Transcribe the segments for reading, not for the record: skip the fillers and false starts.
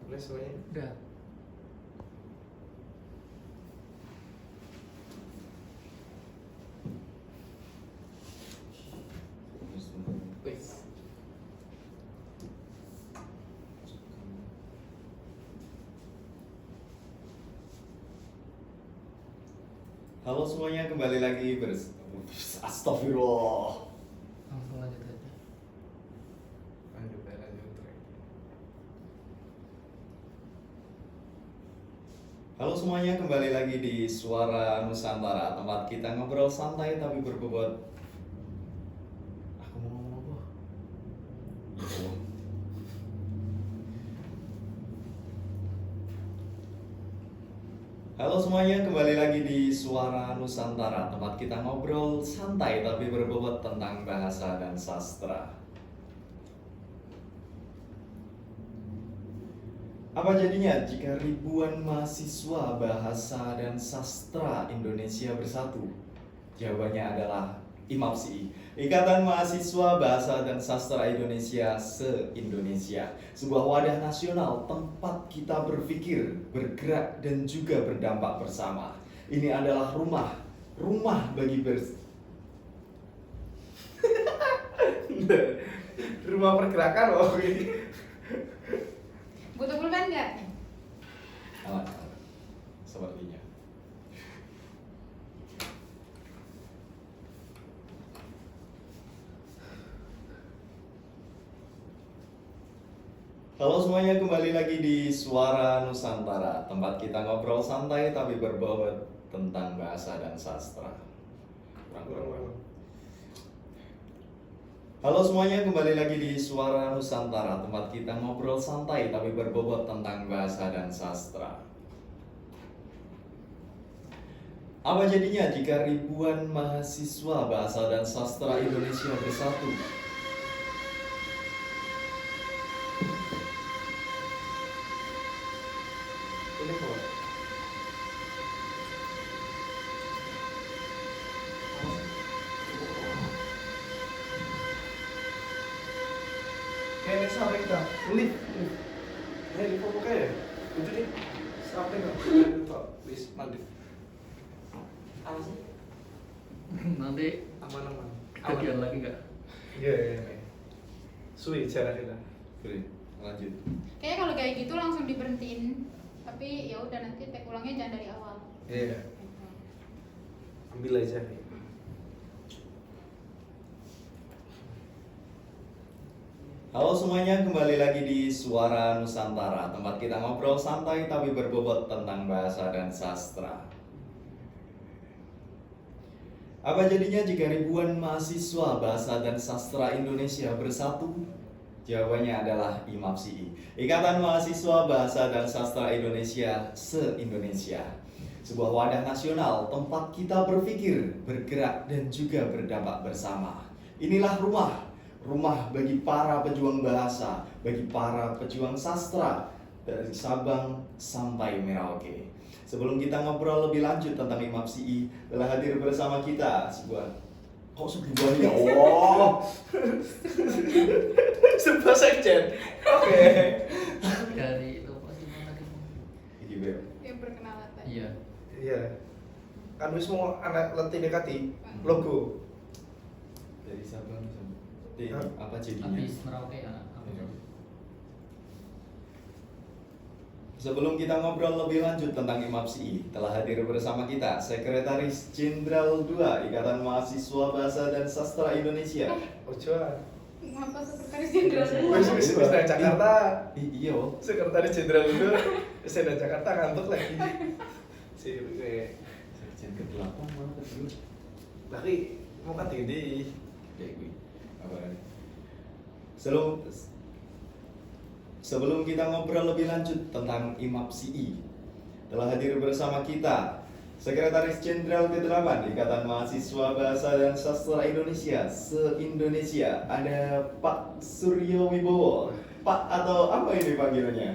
Udah semuanya? Udah. Wes. Halo semuanya, kembali lagi Astagfirullah. Langsung lanjut aja. Lanjut. Halo semuanya, kembali lagi di Suara Nusantara, tempat kita ngobrol santai tapi berbobot. Aku mau ngomong apa? Ya. Halo semuanya, kembali lagi di Suara Nusantara, tempat kita ngobrol santai tapi berbobot tentang bahasa dan sastra. Apa jadinya jika ribuan mahasiswa bahasa dan sastra Indonesia bersatu? Jawabannya adalah IMAPSI, Ikatan Mahasiswa Bahasa dan Sastra Indonesia se-Indonesia. Sebuah wadah nasional tempat kita berpikir, bergerak, dan juga berdampak bersama. Ini adalah rumah bagi Rumah pergerakan loh ini. Butuh pulpen nggak? alat sepertinya. Halo semuanya, kembali lagi di Suara Nusantara, tempat kita ngobrol santai tapi berbobot tentang bahasa dan sastra. Kurang. Halo semuanya, kembali lagi di Suara Nusantara, tempat kita ngobrol santai tapi berbobot tentang bahasa dan sastra. Apa jadinya jika ribuan mahasiswa bahasa dan sastra Indonesia bersatu? Ini kok. Kayaknya sampai kita lift. Ini lift apa kayak? Itu nih sampai nggak? Lupa. Wis mandi. Apa sih? Nanti Aman. kejadian lagi nggak? Iya. Suwi cara kita. Boleh, lanjut. Kayaknya kalau kayak gitu langsung diberhentiin. Tapi ya udah nanti tag ulangnya jangan dari awal. Iya. Ambil aja. Halo semuanya, kembali lagi di Suara Nusantara, tempat kita ngobrol santai tapi berbobot tentang bahasa dan sastra. Apa jadinya jika ribuan mahasiswa bahasa dan sastra Indonesia bersatu? Jawabannya adalah IMAPSI, Ikatan Mahasiswa Bahasa dan Sastra Indonesia se-Indonesia. Sebuah wadah nasional tempat kita berpikir, bergerak, dan juga berdampak bersama. Inilah rumah bagi para pejuang bahasa, bagi para pejuang sastra dari Sabang sampai Merauke. Sebelum kita ngobrol lebih lanjut tentang IMAPSI, telah hadir bersama kita sebuah ya Allah. Sebuah sekjen. Oke. Dari itu apa sih tadi? Iki Beb. Yang perkenalan tadi. Iya. Iya. Kan wis mau anak letih dekati logo. Dari Sabang sampai Hah? apa jadinya? Habis Merauke ya. Apa Iya. tuh? Sebelum kita ngobrol lebih lanjut tentang IMAPSI, telah hadir bersama kita Sekretaris Jenderal 2 Ikatan Mahasiswa Bahasa dan Sastra Indonesia. Ojoan. Ngapa sekretaris jenderal? Wis dari Jakarta. Iya. Sekretaris Jenderal itu saya dari Jakarta ngantuk lagi. Si gue. Sekjen ke-8 malah kedua. Lagi mau kan tinggi. Kayak gue. Apa ini? Sebelum kita ngobrol lebih lanjut tentang IMAPSI, telah hadir bersama kita Sekretaris Jenderal ke-8 Ikatan Mahasiswa Bahasa dan Sastra Indonesia se-Indonesia, ada Pak Suryo Wibowo. Pak atau apa ini panggilannya?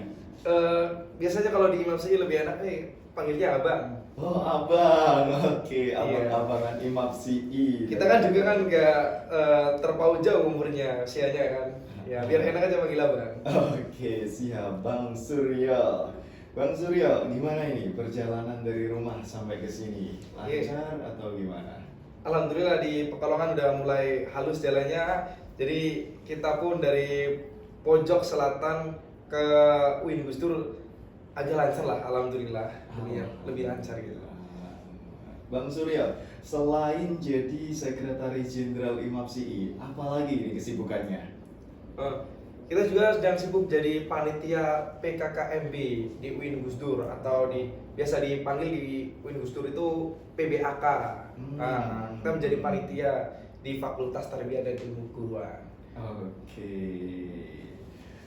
Biasanya kalau di IMAPSI lebih enak panggilnya abang. Oh abang, oke, Iya. abang-abangan IMAPSI. Kita kan juga kan nggak terpaut jauh umurnya, usianya kan. Ya biar enak aja panggil abang. Oke, Indonesia, Bang Suryo. Bang Suryo, gimana ini perjalanan dari rumah sampai ke sini? Lancar atau gimana? Alhamdulillah di Pekalongan udah mulai halus jalannya. Jadi kita pun dari pojok selatan ke UIN Gus Dur aja lancar lah, alhamdulillah. Lebih lancar gitu. Bang Suryo, selain jadi Sekretaris Jenderal IMAPSI, apalagi ini kesibukannya? Kita juga sedang sibuk jadi panitia PKKMB di UIN Gus Dur atau biasa dipanggil di UIN Gus Dur itu PBAK. Kita menjadi panitia di Fakultas Tarbiyah dan Ilmu Guruan.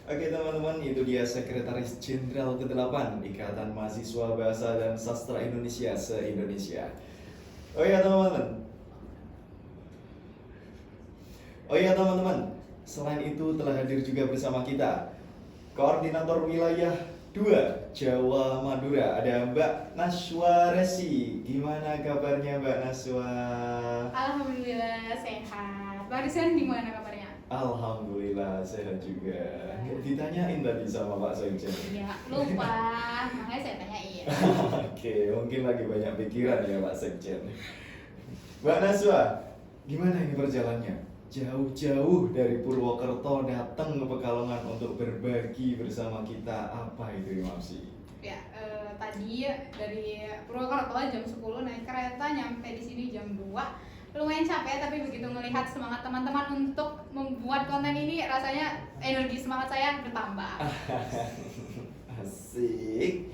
Oke teman-teman, itu dia Sekretaris Jenderal ke-8 Ikatan Mahasiswa Bahasa dan Sastra Indonesia se-Indonesia. Oh iya teman-teman, selain itu telah hadir juga bersama kita Koordinator Wilayah 2 Jawa Madura, ada Mbak Naswa Resi. Gimana kabarnya Mbak Naswa? Alhamdulillah sehat. Barusan gimana kabarnya? Alhamdulillah sehat juga. Ditanyain tadi sama Pak Sekjen. Ya lupa, makanya saya tanyain. Oke, mungkin lagi banyak pikiran ya Pak Sekjen. Mbak Naswa, gimana ini perjalanannya? Jauh-jauh dari Purwokerto datang ke Pekalongan untuk berbagi bersama kita. Apa itu IMAPSI? Ya, tadi dari Purwokerto jam 10 naik kereta, nyampe di sini jam 2. Lumayan capek, tapi begitu melihat semangat teman-teman untuk membuat konten ini, rasanya energi semangat saya bertambah. Asik.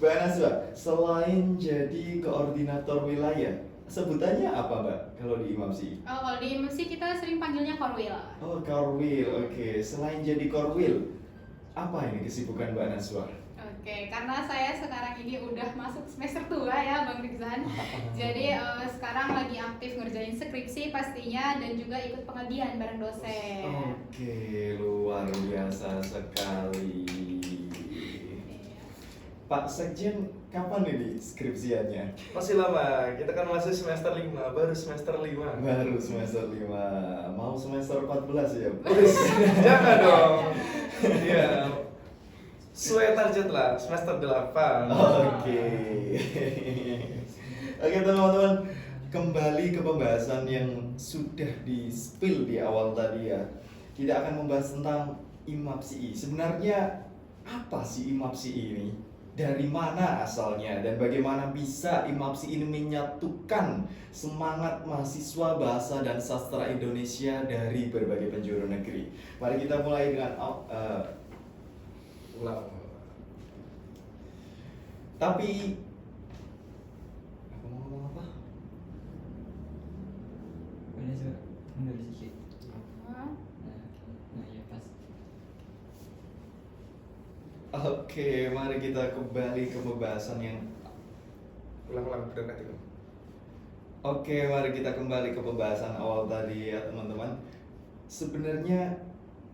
Mbak Naswa, selain jadi koordinator wilayah, sebutannya apa Mbak kalau di IMAPSI? Oh, kalau di IMAPSI kita sering panggilnya Korwil. Oh, Korwil, oke. Selain jadi Korwil, apa ini kesibukan Mbak Naswa? Oke, karena saya sekarang ini udah masuk semester tua ya Bang Rizan. Jadi sekarang lagi aktif ngerjain skripsi pastinya dan juga ikut pengabdian bareng dosen. Oke, luar biasa sekali. Pak Sekjen, kapan ini skripsiannya? Masih lama, kita kan masih semester 5, baru semester 5. Baru semester 5, mau semester 14 ya? Jangan dong. Iya. Sesuai target lah, semester 8. Oke. Oke teman-teman, kembali ke pembahasan yang sudah di-spill di awal tadi ya. Kita akan membahas tentang IMAPSI. Sebenarnya apa sih IMAPSI ini? Dari mana asalnya dan bagaimana bisa IMAPSI ini menyatukan semangat mahasiswa bahasa dan sastra Indonesia dari berbagai penjuru negeri. Mari kita mulai dengan tapi aku mau ngomong apa? Boleh juga mundur sedikit. Hah? Nah ya pas. Oke, mari kita kembali ke pembahasan yang Ulang-ulang berdekat itu. Oke, mari kita kembali ke pembahasan awal tadi ya teman-teman. Sebenarnya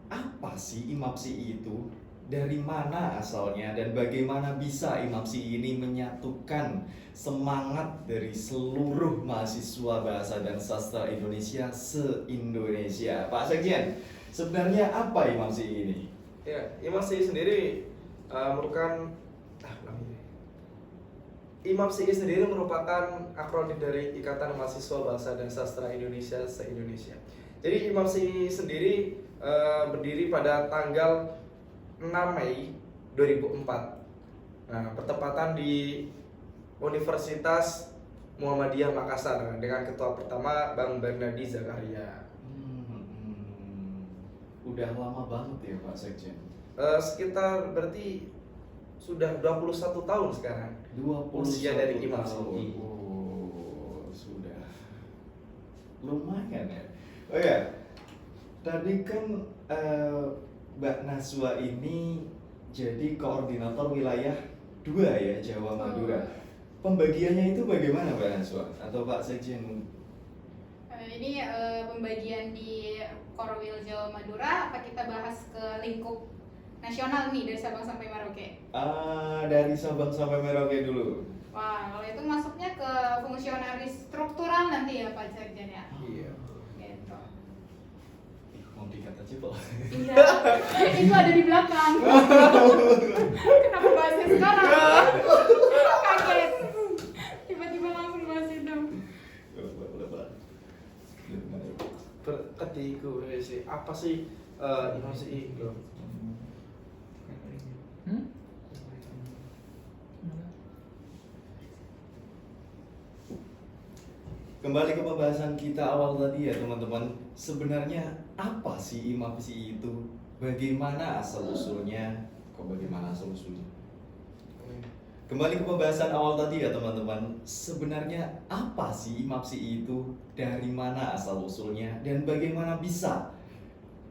apa sih IMAPSI itu? Dari mana asalnya dan bagaimana bisa IMAPSI ini menyatukan semangat dari seluruh mahasiswa bahasa dan sastra Indonesia se-Indonesia? Pak Sekjen, sebenarnya apa IMAPSI ini? Ya, IMAPSI sendiri merupakan IMAPSI sendiri merupakan akronim dari Ikatan Mahasiswa Bahasa dan Sastra Indonesia se-Indonesia. Jadi IMAPSI sendiri berdiri pada tanggal 6 Mei 2004. Nah, bertepatan di Universitas Muhammadiyah Makassar dengan ketua pertama Bang Bernardi Zakaria. Udah lama banget ya Pak Sekjen? Sekitar berarti sudah 21 tahun sekarang 21 usia dari IMAPSI. tahun. Oh, sudah lumayan ya. Oh ya, tadi kan Mbak Naswa ini jadi koordinator wilayah 2 ya Jawa Madura. Pembagiannya itu bagaimana Mbak Naswa atau Pak Sekjen? Ini pembagian di Korwil Jawa Madura, apa kita bahas ke lingkup nasional nih dari Sabang sampai Merauke? Dari Sabang sampai Merauke dulu. Wah, kalau itu masuknya ke fungsionaris struktural nanti ya Pak Sekjen ya? Iya. Gitu. Mau dikat aja kok. Iya, itu ada di belakang. Kenapa bahasnya sekarang? Kaget. Tiba-tiba langsung bahas itu. Ketiku sih apa sih Imam Syafi'i bro? Kembali ke pembahasan kita awal tadi ya teman-teman. Sebenarnya apa sih Imam Syafi'i itu? Bagaimana asal usulnya? Bagaimana asal usulnya? Kembali ke pembahasan awal tadi ya teman-teman. Sebenarnya apa sih Imam Syafi'i itu? Dari mana asal usulnya? Dan bagaimana bisa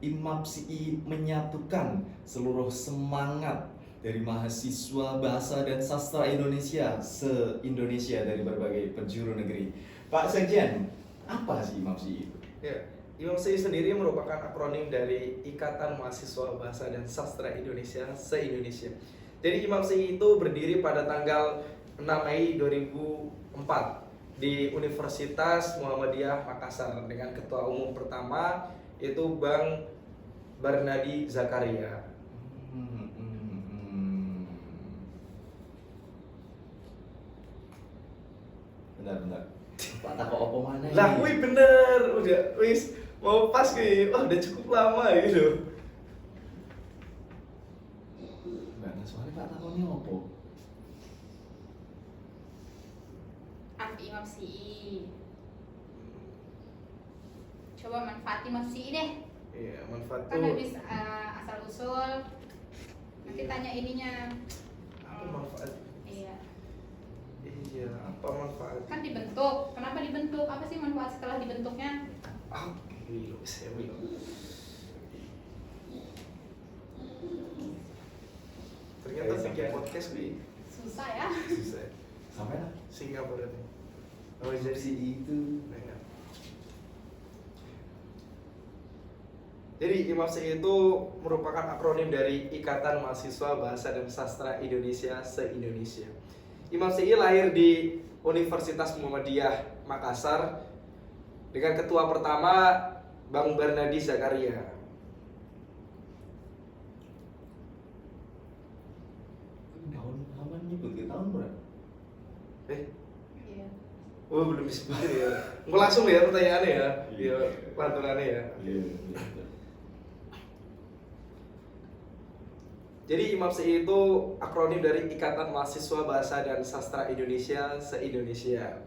Imam Syafi'i menyatukan seluruh semangat dari mahasiswa bahasa dan sastra Indonesia se-Indonesia dari berbagai penjuru negeri. Pak Sekjen, apa sih Imam Syafi'i itu? Ya, Imam Syafi'i sendiri merupakan akronim dari Ikatan Mahasiswa Bahasa dan Sastra Indonesia se-Indonesia. Jadi Imam Syafi'i itu berdiri pada tanggal 6 Mei 2004 di Universitas Muhammadiyah Makassar dengan ketua umum pertama yaitu Bang Barnadi Zakaria. Bentar. Pak takut apa mana ini? Lah, wih bener, udah wis mau pas nih, wah udah cukup lama gitu. Mbak Naswari Pak takutnya apa? Arti Imam Syafi'i. Coba manfaat Imam Syafi'i deh. Iya, manfaat Kan tuh. habis asal usul. Nanti tanya ininya. Apa manfaat? Iya. Iya, apa manfaat? Kan dibentuk. Kenapa dibentuk? Apa sih manfaat setelah dibentuknya? Ah, gila, saya bilang. Ternyata Sampai- bikin podcast nih Susah ya. susah. Sampai lah. Singapura nih. Oh, Imam jadi Syafi'i itu Nah. Jadi Imam Syafi'i itu merupakan akronim dari Ikatan Mahasiswa Bahasa dan Sastra Indonesia se-Indonesia. Imam Syafi'i lahir di Universitas Muhammadiyah Makassar dengan ketua pertama Bang Barnadi Zakaria. tahun kapan nyebut ke tahun berapa? Iya. Oh, belum disebut ya. Mau langsung ya pertanyaannya ya. Iya. Iya, lantunannya ya. Iya. Jadi Imam Syafi'i itu akronim dari Ikatan Mahasiswa Bahasa dan Sastra Indonesia se-Indonesia.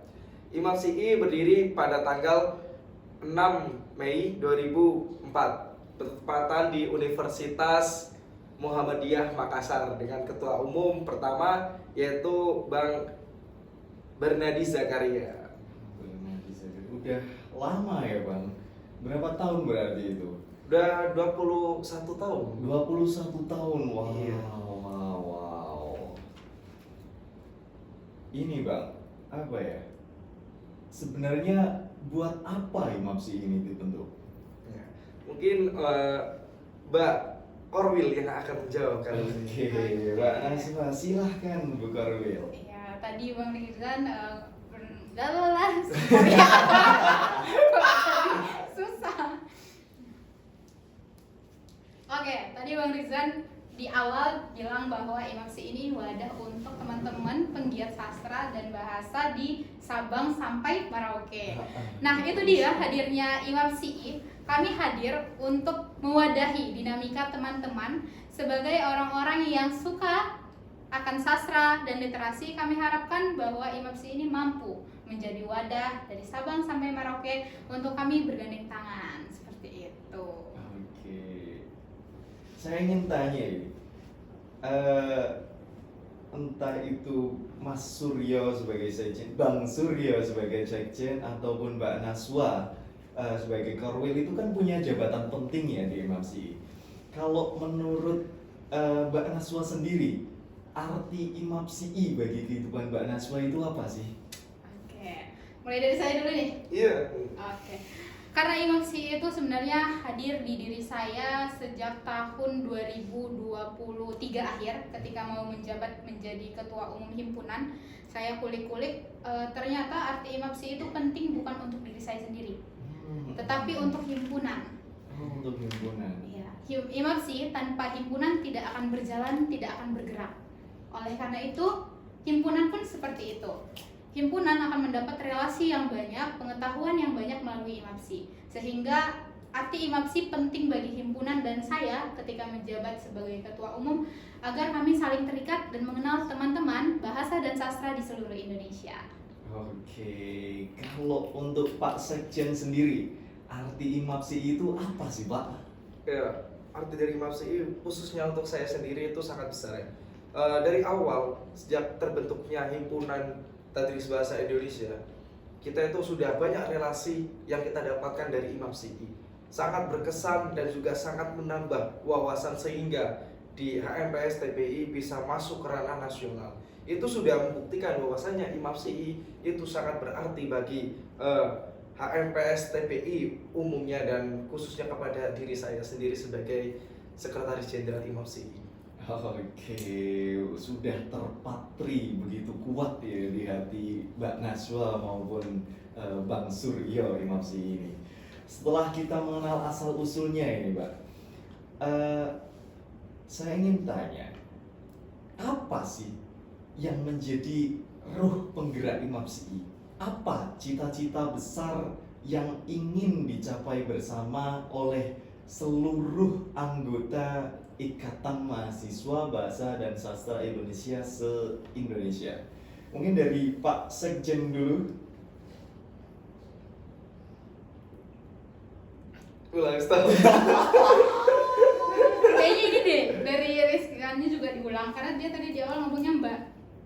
Imam Syafi'i berdiri pada tanggal 6 Mei 2004 bertepatan di Universitas Muhammadiyah Makassar dengan ketua umum pertama yaitu Bang Barnadi Zakaria. Udah lama ya Bang. Berapa tahun berarti itu? Udah 21 tahun. 21 tahun. Wow. Iya. Wow. Ini Bang, apa ya? Sebenarnya buat apa Imam Syafi'i ini dibentuk? Ya. Mungkin Mbak Korwil yang akan menjawab kali ini. Oke, Mbak Naswa, silahkan Bu Korwil. Ya, tadi Bang Rizan lah. Susah. Oke, tadi Bang Rizan di awal bilang bahwa Imam Syafi'i ini wadah untuk teman-teman penggiat sastra dan bahasa di Sabang sampai Merauke. Nah, itu dia hadirnya Imam Syafi'i. Kami hadir untuk mewadahi dinamika teman-teman sebagai orang-orang yang suka akan sastra dan literasi. Kami harapkan bahwa Imam Syafi'i ini mampu menjadi wadah dari Sabang sampai Merauke untuk kami bergandeng tangan seperti itu. Oke. Saya ingin tanya ini. Entah itu Mas Suryo sebagai sekjen, Bang Suryo sebagai sekjen, ataupun Mbak Naswa sebagai Korwil itu kan punya jabatan penting ya di Imam Syafi'i. Kalau menurut Mbak Naswa sendiri, arti Imam Syafi'i bagi kehidupan Mbak Naswa itu apa sih? Oke, mulai dari saya dulu nih. Iya. Oke. Karena Imam Syafi'i itu sebenarnya hadir di diri saya sejak tahun 2023 akhir ketika mau menjabat menjadi ketua umum himpunan. Saya kulik-kulik, ternyata arti Imam Syafi'i itu penting bukan untuk diri saya sendiri, tetapi untuk himpunan. Oh, untuk himpunan. Iya, IMAPSI tanpa himpunan tidak akan berjalan, tidak akan bergerak. Oleh karena itu, himpunan pun seperti itu. Himpunan akan mendapat relasi yang banyak, pengetahuan yang banyak melalui IMAPSI. Sehingga arti IMAPSI penting bagi himpunan dan saya ketika menjabat sebagai ketua umum agar kami saling terikat dan mengenal teman-teman bahasa dan sastra di seluruh Indonesia. Oke, kalau untuk Pak Sekjen sendiri, arti IMAPSI itu apa sih Pak? Ya, arti dari IMAPSI khususnya untuk saya sendiri itu sangat besar ya. Dari awal sejak terbentuknya himpunan Tadris Bahasa Indonesia, kita itu sudah banyak relasi yang kita dapatkan dari IMAPSI. Sangat berkesan dan juga sangat menambah wawasan sehingga di HMPS TPI bisa masuk ke ranah nasional. Itu sudah membuktikan bahwasannya IMAPSI itu sangat berarti bagi HMPS TPI umumnya dan khususnya kepada diri saya sendiri sebagai Sekretaris Jenderal IMAPSI. Oke, sudah terpatri begitu kuat ya di hati Mbak Naswa maupun Bang Suryo IMAPSI ini. Setelah kita mengenal asal usulnya ini Mbak, saya ingin tanya, apa sih yang menjadi ruh penggerak IMAPSI? Apa cita-cita besar yang ingin dicapai bersama oleh seluruh anggota Ikatan Mahasiswa Bahasa dan Sastra Indonesia se-Indonesia? Mungkin dari Pak Sekjen dulu. Ulang setahun. Kayaknya ini deh, dari Rizky juga diulang karena dia tadi di awal ngomongnya Mbak.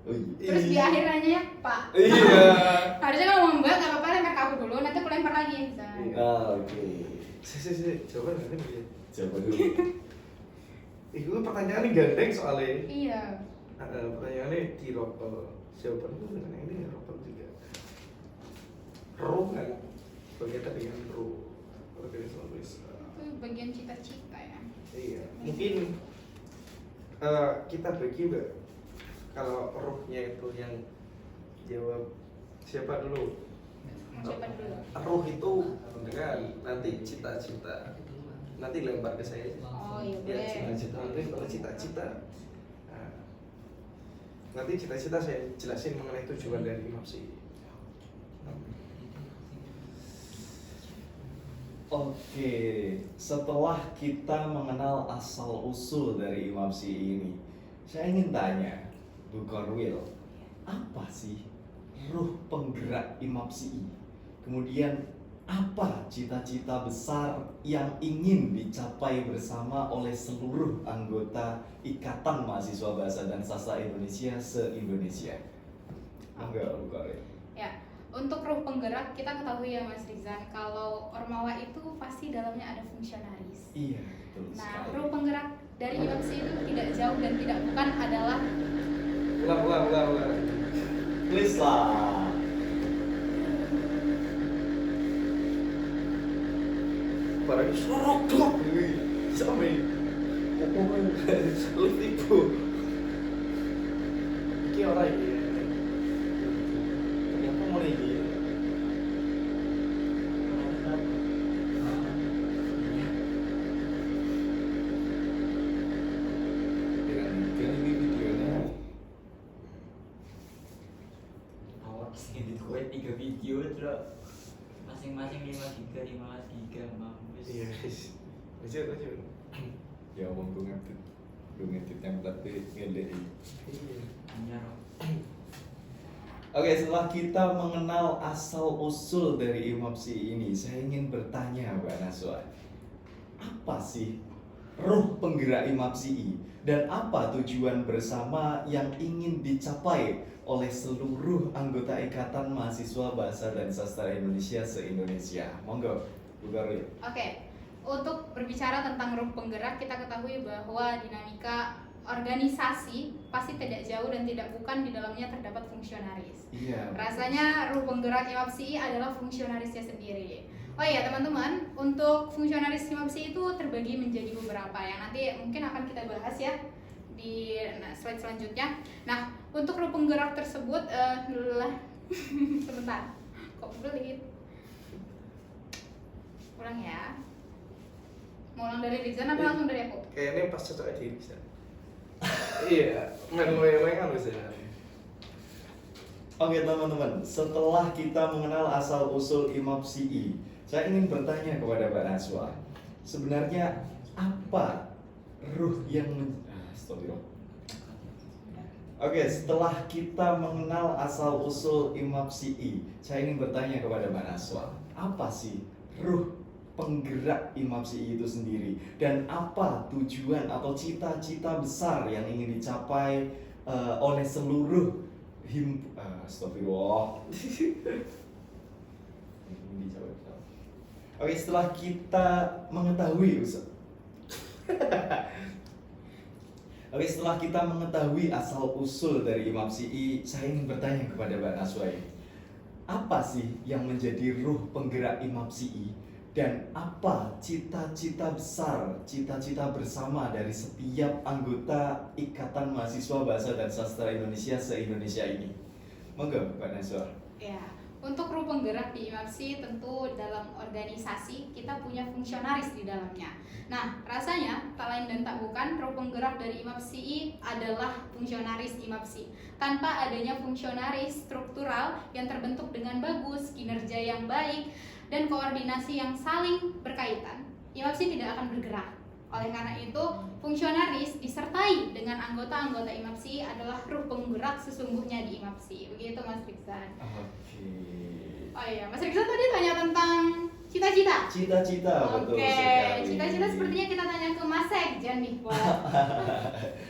Oh, iya. Terus di akhir nanya Pak. Iya. Harusnya kalau ngomong Mbak nggak apa-apa, lempar ke aku dulu, nanti aku lempar lagi. Oke. Si, jawaban nggak nih? Coba dulu. Itu pertanyaannya gandeng soalnya. Iya. Pertanyaannya di ropel. Jawaban itu dengan ini ropel juga. Ro kan berkaitan dengan ro. Organisasi besar. Itu bagian cita-cita ya. Iya. Mungkin kita bagi Mbak. Kalau rohnya itu yang jawab siapa dulu? Siapa dulu? Roh itu dengan nanti cita-cita. Nanti lempar ke saya. Oh iya Ya, boleh. cita-cita nanti kalau cita-cita. Nah, nanti cita-cita saya jelasin mengenai tujuan dari IMAPSI. Oke, setelah kita mengenal asal-usul dari IMAPSI ini, saya ingin tanya, Bu Korwil, apa sih ruh penggerak IMAPSI? Kemudian, apa cita-cita besar yang ingin dicapai bersama oleh seluruh anggota Ikatan Mahasiswa Bahasa dan Sastra Indonesia se-Indonesia? Enggak, Bu Korwil. Ya, untuk ruh penggerak kita ketahui ya Mas Rizan, kalau Ormawa itu pasti dalamnya ada fungsionaris. Iya, betul Nah, sekali. ruh penggerak dari IMAPSI itu tidak jauh dan tidak bukan adalah Ulang. Please lah. Barang sorok dok. Sampai lu tipu. Iki orang ini. Ternyata mau ini. Dengan ini videonya. Awak sini gue 3 video terus masing-masing 5 giga mampus. Iya, lucu. Ya wong gue ngedit template ngedit. Iya. Anyar. Oke, setelah kita mengenal asal-usul dari IMAPSI ini, saya ingin bertanya Mbak Naswa, apa sih ruh penggerak IMAPSI dan apa tujuan bersama yang ingin dicapai oleh seluruh anggota Ikatan Mahasiswa Bahasa dan Sastra Indonesia se-Indonesia? Monggo, Bu Korwil. Oke, untuk berbicara tentang ruh penggerak, kita ketahui bahwa dinamika organisasi pasti tidak jauh dan tidak bukan di dalamnya terdapat fungsionaris. Iya. Rasanya ruh penggerak IMAPSI adalah fungsionarisnya sendiri. Oh iya teman-teman, untuk fungsionaris IMAPSI itu terbagi menjadi beberapa yang nanti mungkin akan kita bahas ya di slide selanjutnya. Nah, untuk ruh penggerak tersebut, sebentar, kok pelit? Ulang ya. Mau ulang dari Rizan apa langsung dari aku? Kayaknya pas cocok di bisa. Iya, main leng-lengan bisa. Oke teman-teman, setelah kita mengenal asal-usul Imam Syi'i, saya ingin bertanya kepada Mbak Naswa, sebenarnya apa ruh yang Astagfirullah. Oke, setelah kita mengenal asal-usul Imam Syi'i, saya ingin bertanya kepada Mbak Naswa, apa sih ruh penggerak Imam Syi'i itu sendiri, dan apa tujuan atau cita-cita besar yang ingin dicapai oleh seluruh astagfirullah. Oke, setelah kita mengetahui Oke, setelah kita mengetahui asal-usul dari Imam Syi'i, saya ingin bertanya kepada Mbak Naswa ini, apa sih yang menjadi ruh penggerak Imam Syi'i, dan apa cita-cita besar, cita-cita bersama dari setiap anggota Ikatan Mahasiswa Bahasa dan Sastra Indonesia se-Indonesia ini? Monggo, Mbak Naswa. Ya, untuk ruh penggerak di Imam Syi'i tentu dalam organisasi kita punya fungsionaris di dalamnya. Nah, rasanya tak lain dan tak bukan ruh penggerak dari Imam Syi'i adalah fungsionaris Imam Syi'i. Tanpa adanya fungsionaris struktural yang terbentuk dengan bagus, kinerja yang baik, dan koordinasi yang saling berkaitan, Imam Syi'i tidak akan bergerak. Oleh karena itu, fungsionaris disertai dengan anggota-anggota Imam Syi'i adalah ruh penggerak sesungguhnya di Imam Syi'i. Begitu Mas Riksan. Oke. Oh iya, Mas Riksan tadi tanya tentang cita-cita. Cita-cita, betul Oke, sekali. cita-cita sepertinya kita tanya ke Mas Sekjen nih, Pak.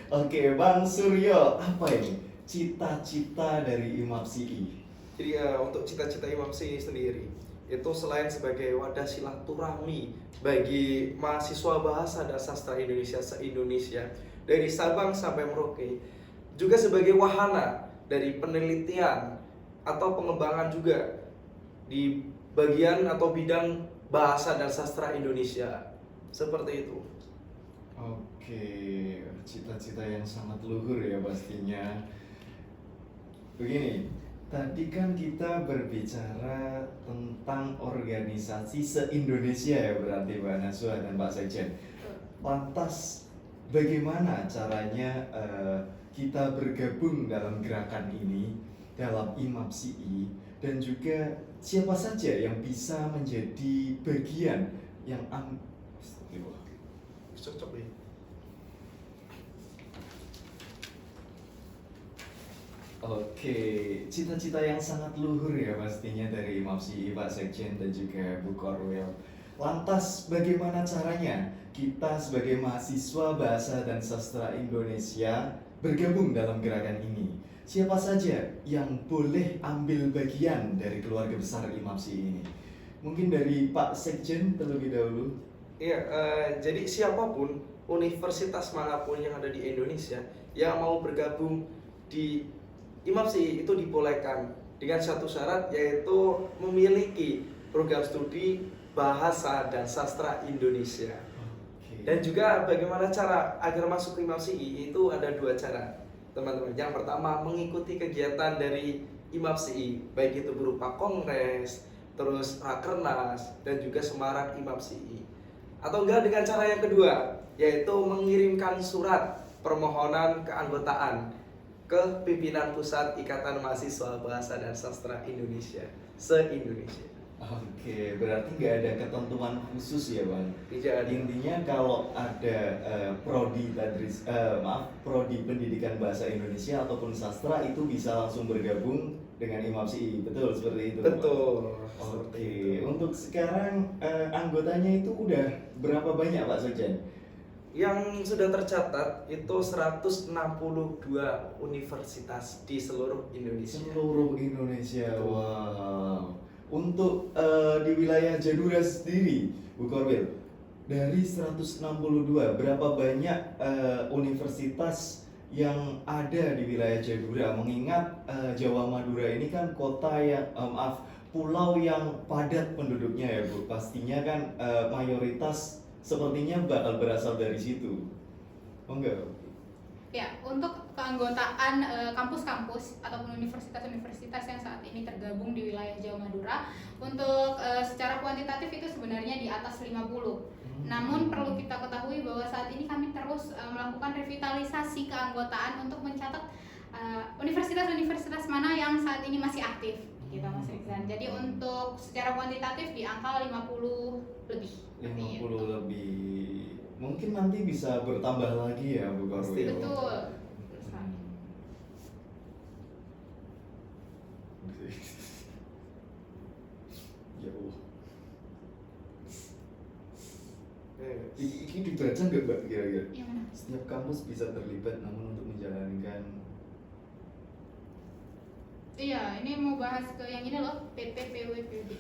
Oke, Bang Suryo, apa ini cita-cita dari Imam Syi'i? Jadi untuk cita-cita Imam Syi'i sendiri itu selain sebagai wadah silaturahmi bagi mahasiswa bahasa dan sastra Indonesia se-Indonesia dari Sabang sampai Merauke, juga sebagai wahana dari penelitian atau pengembangan juga di bagian atau bidang bahasa dan sastra Indonesia, seperti itu. Oke, cita-cita yang sangat luhur ya pastinya. Begini, tadi kan kita berbicara tentang organisasi se-Indonesia ya, berarti Mbak Naswa dan Pak Sekjen. Lantas bagaimana caranya kita bergabung dalam gerakan ini, dalam Imam Syi'i, dan juga siapa saja yang bisa menjadi bagian yang Cocok ya. Oke, cita-cita yang sangat luhur ya pastinya dari Imam Syi'i, Pak Sekjen dan juga Bu Korwil. Lantas bagaimana caranya kita sebagai mahasiswa bahasa dan sastra Indonesia bergabung dalam gerakan ini? Siapa saja yang boleh ambil bagian dari keluarga besar Imam Syi'i ini? Mungkin dari Pak Sekjen terlebih dahulu. Iya, jadi siapapun, universitas manapun yang ada di Indonesia yang mau bergabung di Imam Syi'i itu dibolehkan dengan satu syarat, yaitu memiliki program studi bahasa dan sastra Indonesia. Dan juga bagaimana cara agar masuk ke Imam Syi'i itu ada dua cara, teman-teman. Yang pertama, mengikuti kegiatan dari Imam Syi'i, baik itu berupa kongres, terus rakernas, dan juga semarak Imam Syi'i. Atau enggak dengan cara yang kedua, yaitu mengirimkan surat permohonan keanggotaan ke pimpinan pusat Ikatan Mahasiswa Bahasa dan Sastra Indonesia se-Indonesia. Oke, berarti nggak ada ketentuan khusus ya Bang? Tidak ada. Intinya kalau ada prodi pendidikan bahasa Indonesia ataupun sastra itu bisa langsung bergabung dengan Imam Syi'i, betul seperti itu? Bang? Betul. Oke, untuk sekarang anggotanya itu udah berapa banyak Pak Sekjen? Yang sudah tercatat itu 162 universitas di seluruh Indonesia. Seluruh Indonesia, wow. Untuk di wilayah Jadura sendiri, Bu Korwil, dari 162, berapa banyak universitas yang ada di wilayah Jadura? Mengingat Jawa Madura ini kan kota yang, pulau yang padat penduduknya ya Bu. Pastinya kan mayoritas sepertinya bakal berasal dari situ. Enggak? Ya, untuk keanggotaan kampus-kampus ataupun universitas-universitas yang saat ini tergabung di wilayah Jawa Madura, untuk secara kuantitatif itu sebenarnya di atas 50. Namun perlu kita ketahui bahwa saat ini kami terus melakukan revitalisasi keanggotaan untuk mencatat universitas-universitas mana yang saat ini masih aktif gitu Mas Rizan. Jadi untuk secara kuantitatif di angka 50 lebih. seperti 50 itu. lebih. Mungkin nanti bisa bertambah lagi ya Bu Korwil. Pasti. Betul. Ya Allah. Yes. Ini dibaca nggak Mbak kira-kira? Yang mana? Setiap kampus bisa terlibat namun untuk menjalankan. Iya, ini mau bahas ke yang ini loh, PPPWPD.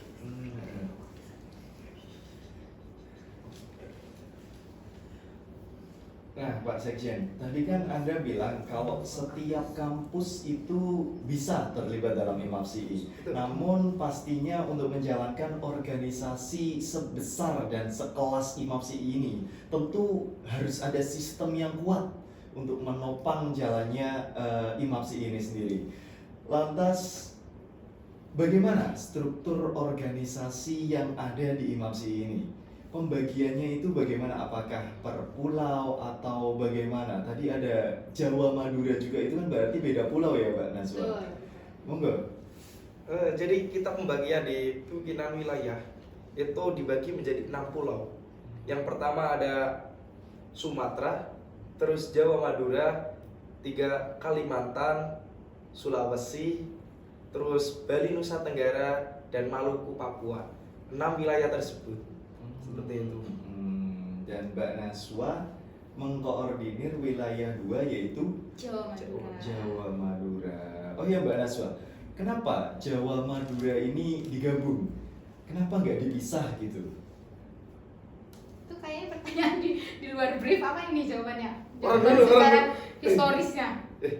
Nah, Pak Sekjen, tadi kan Anda bilang kalau setiap kampus itu bisa terlibat dalam IMAPSI. Betul. Namun pastinya untuk menjalankan organisasi sebesar dan sekelas IMAPSI ini tentu harus ada sistem yang kuat untuk menopang jalannya IMAPSI ini sendiri. Lantas bagaimana struktur organisasi yang ada di IMAPSI ini? Pembagiannya itu bagaimana? Apakah per pulau atau bagaimana? Tadi ada Jawa Madura juga, itu kan berarti beda pulau ya Mbak Najwa? Betul. Monggo. Jadi kita pembagian di pimpinan wilayah itu dibagi menjadi 6 pulau. Yang pertama ada Sumatera, terus Jawa Madura, 3 Kalimantan, Sulawesi, terus Bali Nusa Tenggara, dan Maluku Papua. 6 wilayah tersebut. Seperti itu. Dan Mbak Najwa mengkoordinir wilayah 2 yaitu Jawa Madura. Jawa Madura. Oh ya Mbak Najwa, kenapa Jawa Madura ini digabung? Kenapa nggak dipisah gitu? Itu kayaknya pertanyaan di luar brief. Apa ini jawabannya? Orang Jawaban dulu, secara orang dulu. historisnya.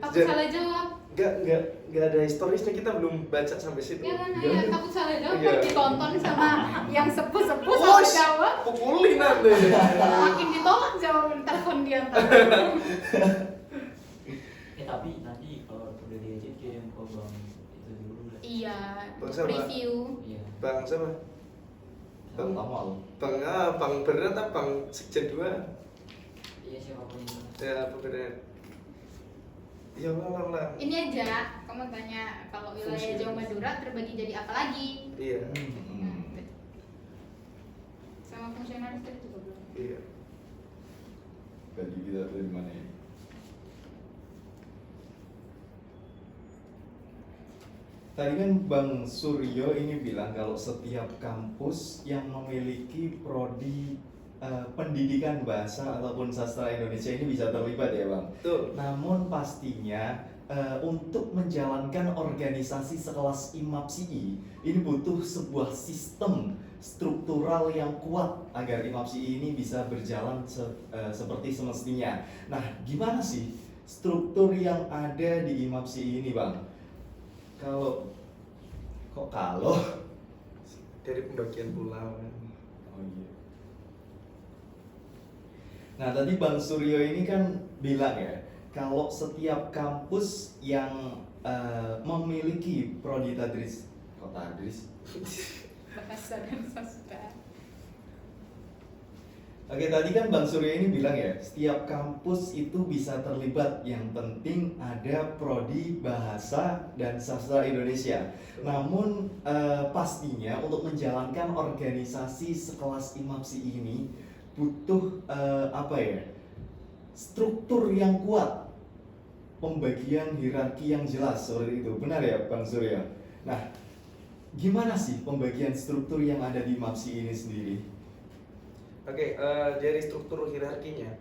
Takut Jadi- salah jawab. Nggak ada historisnya, kita belum baca sampai situ. Ya kan, Iya. ya, takut salah jawab. Iya. Ditonton sama yang sepuh-sepuh Oh, salah jawab. pukulin nanti. Makin ditolak jawaban telepon dia ntar. Tapi nanti kalau udah diajak kirim ke bang itu dulu lah. Iya, Bang untuk siapa? review. Iya. Bang siapa? Bang. Tamal. Bang beneran atau Bang Sekjen 2? Iya siapapun itu. Ya, apa beneran? Ya lah. Ini aja, kamu tanya kalau wilayah Fungsi. Jawa Madura terbagi jadi apa lagi? Iya. Sama fungsionaris tadi juga belum. Iya. Bagi kita dari mana ya? Tadi kan Bang Suryo ini bilang kalau setiap kampus yang memiliki prodi pendidikan bahasa ataupun sastra Indonesia ini bisa terlibat ya Bang. Betul. Namun pastinya untuk menjalankan organisasi sekelas IMAPSI ini butuh sebuah sistem struktural yang kuat agar IMAPSI ini bisa berjalan seperti semestinya. Nah, gimana sih struktur yang ada di IMAPSI ini, Bang? Kalau Dari pembagian pulau. Oh iya. Nah, tadi Bang Suryo ini kan bilang ya, kalau setiap kampus yang memiliki prodi tadris, kok tadris? Bahasa dan sastra. Oke, tadi kan Bang Suryo ini bilang ya, setiap kampus itu bisa terlibat, yang penting ada prodi bahasa dan sastra Indonesia. Namun pastinya untuk menjalankan organisasi sekelas IMAPSI ini butuh struktur yang kuat, pembagian hierarki yang jelas seperti itu. Benar ya Bang Suryo? Nah, gimana sih pembagian struktur yang ada di IMAPSI ini sendiri? Oke, dari struktur hierarkinya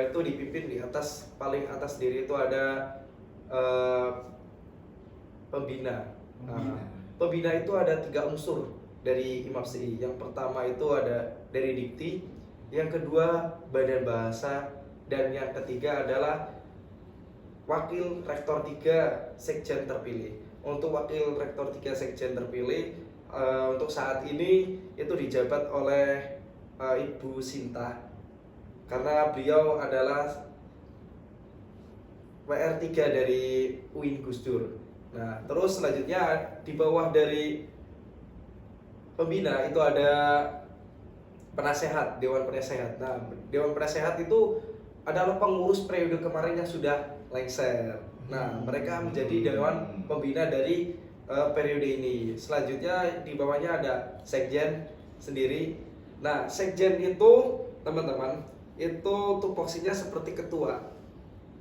itu dipimpin di atas, paling atas diri itu ada pembina. Pembina itu ada 3 unsur dari IMAPSI. Yang pertama itu ada dari Dikti, yang kedua Badan Bahasa, dan yang ketiga adalah Wakil Rektor 3 Sekjen terpilih. Untuk Wakil Rektor 3 Sekjen terpilih untuk saat ini itu dijabat oleh Ibu Sinta, karena beliau adalah WR3 dari UIN Gus Dur. Nah, terus selanjutnya di bawah dari pembina itu ada penasehat, Dewan Penasehat. Nah, Dewan Penasehat itu adalah pengurus periode kemarin yang sudah lengser. Nah, mereka menjadi dewan pembina dari periode ini. Selanjutnya di bawahnya ada sekjen sendiri. Nah, sekjen itu teman-teman itu tupoksinya seperti ketua.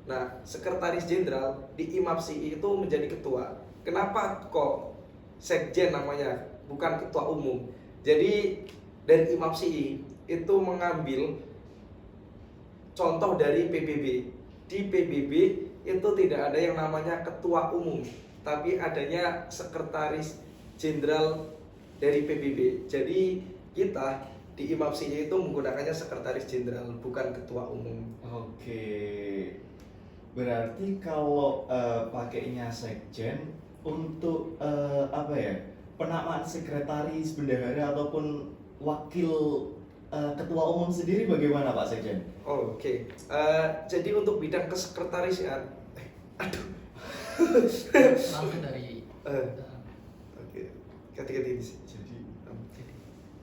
Nah, sekretaris jenderal di IMAPSI itu menjadi ketua. Kenapa kok sekjen namanya, bukan ketua umum? Jadi dari IMAPSI itu mengambil contoh dari PBB. Di PBB itu tidak ada yang namanya ketua umum, tapi adanya sekretaris jenderal dari PBB. Jadi kita di IMAPSI itu menggunakannya sekretaris jenderal, bukan ketua umum. Oke, berarti kalau pakainya sekjen untuk apa ya, penamaan sekretaris bendahara ataupun wakil ketua umum sendiri bagaimana Pak Sekjen? Oh, oke. Jadi untuk bidang kesekretarisan, aduh. Langsung dari Oke, ganti-ganti ini sih. Jadi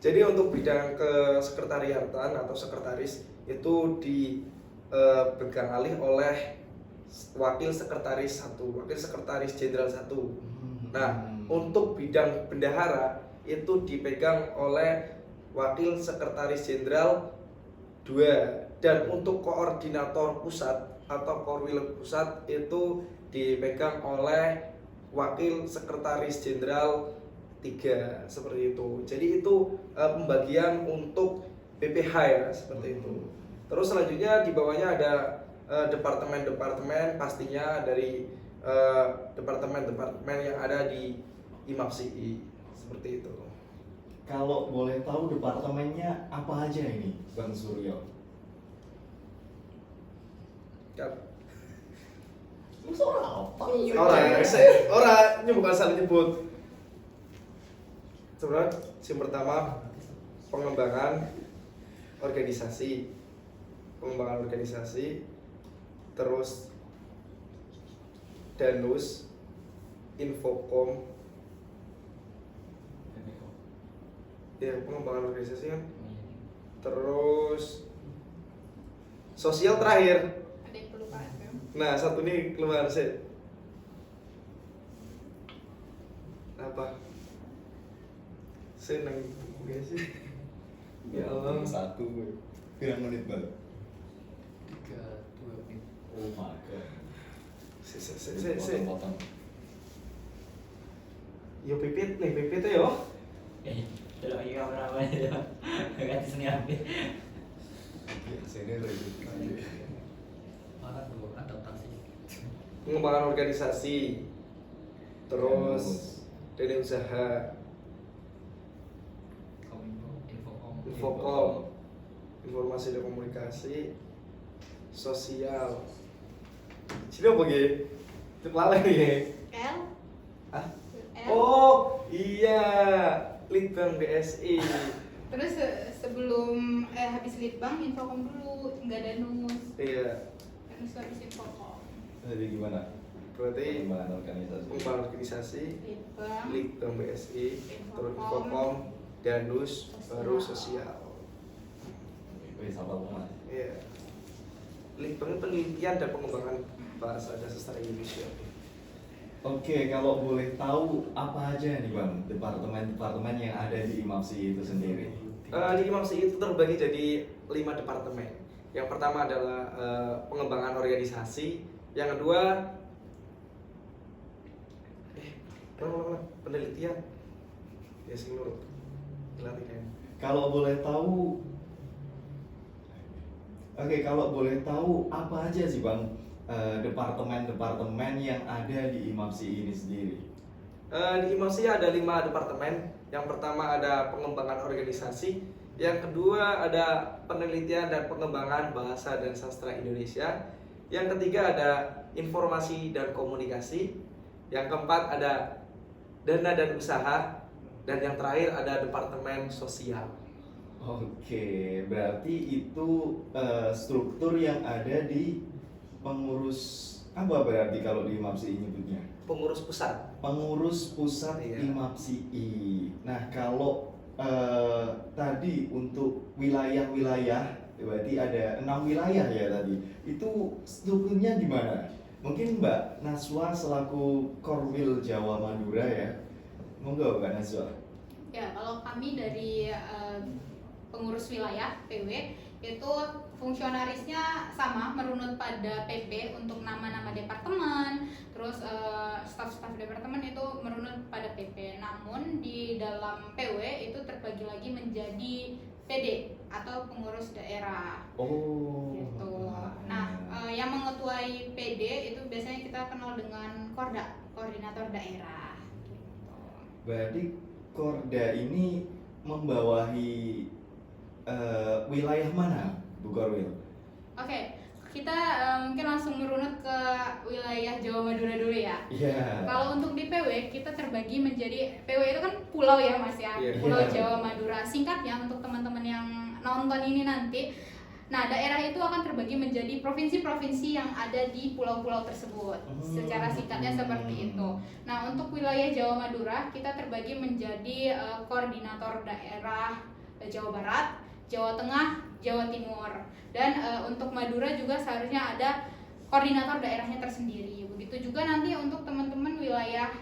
Jadi untuk bidang kesekretariatan atau sekretaris itu dipegang alih oleh wakil sekretaris satu, wakil sekretaris jenderal satu. Nah, untuk bidang bendahara itu dipegang oleh wakil sekretaris jenderal 2, dan untuk koordinator pusat atau korwil pusat itu dipegang oleh wakil sekretaris jenderal 3, seperti itu. Jadi itu pembagian untuk BPH ya, seperti itu. Terus selanjutnya di bawahnya ada departemen-departemen, pastinya dari departemen-departemen yang ada di IMAPSI, seperti itu. kalau boleh tahu departemennya apa aja ini, Bang Suryo? Suara apa? Orang ini bukan salah nyebut. Sebenarnya yang pertama pengembangan organisasi, terus Danus, Infocom, ya pengembangan organisasi kan, terus sosial terakhir. Ada yang perlu kan? Nah, satu ini keluar sih. Apa? Senang gue sih. Ya Allah. Satu pirang menit Bang? 3-2 menit. Oh my god. Potong-potong. Yo pipit nih, pipit yo. Kalau lagi kamera apa ya? Ganti seni apa? Sini lagi. Mana tuh adaptasi? Pengembangan organisasi, terus dunia usaha, Infocom, informasi dan komunikasi, sosial. Sini apa gitu? Itu lalai nih. L. Ah? L. Oh iya, Litbang BSI. Terus sebelum habis litbang infocom dulu, nggak Danus. Iya. Danus habis infocom. Jadi gimana? Berarti Pengembangan organisasi. pengembangan organisasi, Litbang. Litbang BSI, terus Infocom, Infocom, Danus, baru sosial. Wih, sabar banget. Iya. Litbang itu penelitian dan pengembangan bahasa dan sastra Indonesia. Oke, kalau boleh tahu apa aja nih Bang departemen-departemen yang ada di IMAPSI itu sendiri? Di IMAPSI itu terbagi jadi 5 departemen. Yang pertama adalah pengembangan organisasi, yang kedua penelitian, ya seluruh pelatihan. Kalau boleh tahu, oke, kalau boleh tahu apa aja sih Bang departemen-departemen yang ada di IMAPSI ini sendiri? Di IMAPSI ada 5 departemen. Yang pertama ada pengembangan organisasi, yang kedua ada penelitian dan pengembangan bahasa dan sastra Indonesia, yang ketiga ada informasi dan komunikasi, yang keempat ada dana dan usaha, dan yang terakhir ada departemen sosial. Oke, berarti itu struktur yang ada di pengurus apa berarti kalau di IMAPSI nyebutnya? Pengurus pusat. Pengurus pusat Iya. IMAPSI. Nah, kalau tadi untuk wilayah-wilayah, berarti ada 6 wilayah ya tadi. Itu strukturnya gimana? Mungkin Mbak Naswa selaku Korwil Jawa Madura ya, monggo Mbak Naswa. Ya, kalau kami dari pengurus wilayah PW itu fungsionarisnya sama, merunut pada PP untuk nama-nama departemen, terus staf-staf departemen itu merunut pada PP. Namun di dalam PW itu terbagi lagi menjadi PD atau pengurus daerah. Oh. Gitu. Nah, yang mengetuai PD itu biasanya kita kenal dengan Korda, koordinator daerah. Gitu. Berarti Korda ini membawahi wilayah mana, Bu Korwil? Oke, kita mungkin langsung merunut ke wilayah Jawa Madura dulu ya. Iya. Kalau untuk di PW kita terbagi menjadi, PW itu kan pulau ya Mas ya, Iya. Pulau Iya. Jawa Madura. Singkatnya untuk teman-teman yang nonton ini nanti, nah daerah itu akan terbagi menjadi provinsi-provinsi yang ada di pulau-pulau tersebut. Secara singkatnya seperti itu. Nah untuk wilayah Jawa Madura kita terbagi menjadi koordinator daerah Jawa Barat, Jawa Tengah, Jawa Timur, dan untuk Madura juga seharusnya ada koordinator daerahnya tersendiri. Begitu juga nanti untuk teman-teman wilayah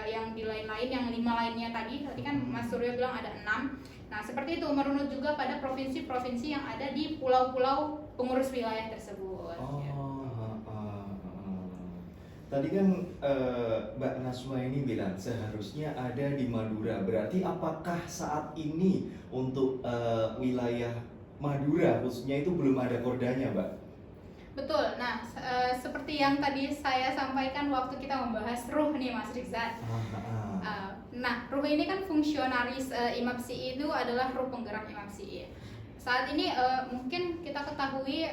yang di lain-lain, yang 5 lainnya tadi kan Mas Suryo bilang ada 6. Nah seperti itu, merunut juga pada provinsi-provinsi yang ada di pulau-pulau pengurus wilayah tersebut. Oh, Ya. Tadi kan Mbak Naswa ini bilang seharusnya ada di Madura. Berarti apakah saat ini untuk wilayah Madura khususnya itu belum ada kordanya, Mbak? Betul. Nah seperti yang tadi saya sampaikan waktu kita membahas ruh nih Mas Rizal. Nah, ruh ini kan fungsionaris Imam CI itu adalah ruh penggerak Imam CI. Saat ini mungkin kita ketahui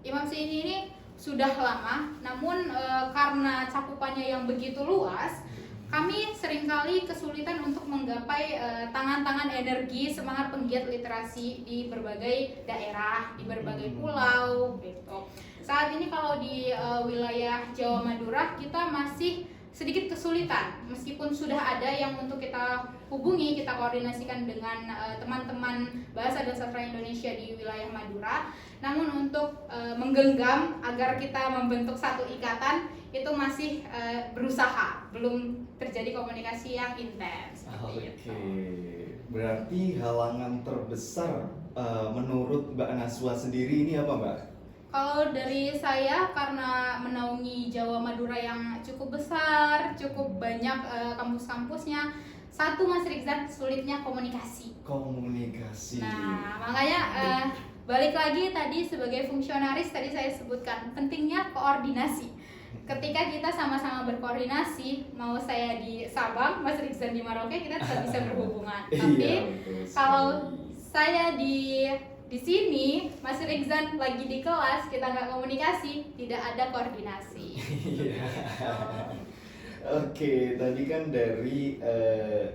Imam CI ini sudah lama, namun karena cakupannya yang begitu luas, kami seringkali kesulitan untuk menggapai tangan-tangan energi semangat penggiat literasi di berbagai daerah, di berbagai pulau gitu. Saat ini kalau di wilayah Jawa Madura kita masih sedikit kesulitan, meskipun sudah ada yang untuk kita hubungi, kita koordinasikan dengan teman-teman Bahasa dan Sastra Indonesia di wilayah Madura. Namun untuk menggenggam agar kita membentuk satu ikatan itu masih berusaha, belum terjadi komunikasi yang intens. Oke, Gitu. berarti halangan terbesar menurut Mbak Naswa sendiri ini apa, Mbak? Kalau dari saya, karena menaungi Jawa Madura yang cukup besar, cukup banyak kampus-kampusnya, satu Mas Rizal, sulitnya komunikasi. Komunikasi. Nah, makanya balik lagi tadi sebagai fungsionaris tadi saya sebutkan pentingnya koordinasi. Ketika kita sama-sama berkoordinasi, mau saya di Sabang, Mas Rizal di Merauke, kita tetap bisa berhubungan. Tapi Iya, betul sekali. kalau saya di sini, Mas Rizal lagi di kelas, kita nggak komunikasi, tidak ada koordinasi. Iya. Oke, tadi kan dari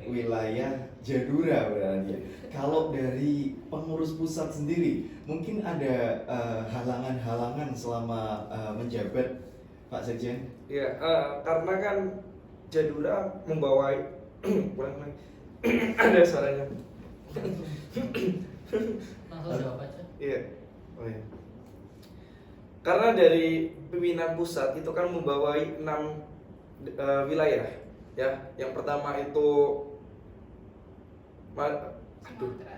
wilayah Jadura berarti. Kalau dari pengurus pusat sendiri, mungkin ada halangan-halangan selama menjabat Pak Sekjen? Ya, karena kan Jadura membawai kurang lagi. Ada suaranya. Langsung jawab aja. Iya. Oh iya. Karena dari pimpinan pusat itu kan membawai 6 wilayah, ya. Yang pertama itu Sumatera.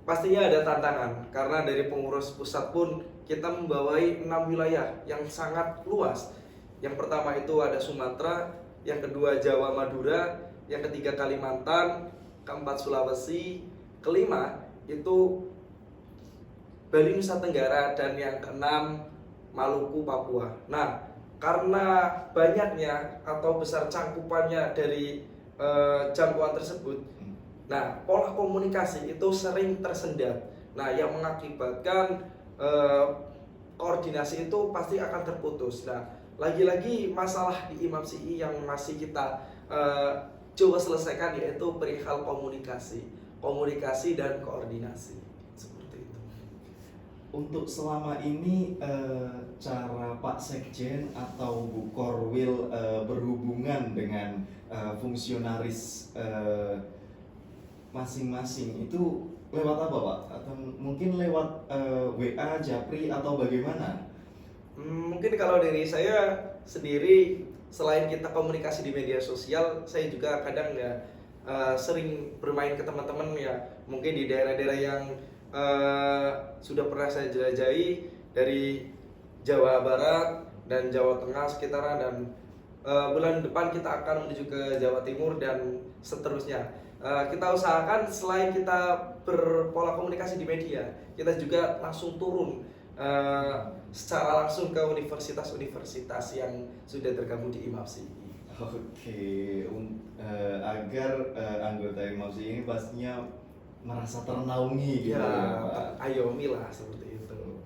pastinya ada tantangan karena dari pengurus pusat pun kita membawai 6 wilayah yang sangat luas. Yang pertama itu ada Sumatera, yang kedua Jawa Madura, yang ketiga Kalimantan, keempat Sulawesi, kelima itu Bali Nusa Tenggara, dan yang keenam Maluku Papua. Nah, karena banyaknya atau besar cangkupannya dari jangkauan tersebut, nah pola komunikasi itu sering tersendat. Nah, yang mengakibatkan koordinasi itu pasti akan terputus. Nah, lagi-lagi masalah di Imam CI yang masih kita coba selesaikan yaitu perihal komunikasi dan koordinasi seperti itu. untuk selama ini cara Pak Sekjen atau Bu Korwil berhubungan dengan fungsionaris masing-masing itu lewat apa Pak? Atau mungkin lewat WA, Japri atau bagaimana? Mungkin kalau dari saya sendiri, selain kita komunikasi di media sosial, saya juga kadang ya sering bermain ke teman-teman ya, mungkin di daerah-daerah yang sudah pernah saya jelajahi, dari Jawa Barat dan Jawa Tengah sekitaran, dan bulan depan kita akan menuju ke Jawa Timur dan seterusnya. Kita usahakan selain kita berpola komunikasi di media, kita juga langsung turun secara langsung ke universitas-universitas yang sudah tergabung di IMAPSI. Oke, agar anggota IMAPSI ini pastinya merasa ternaungi gitu ya Pak. Ayomi lah seperti itu.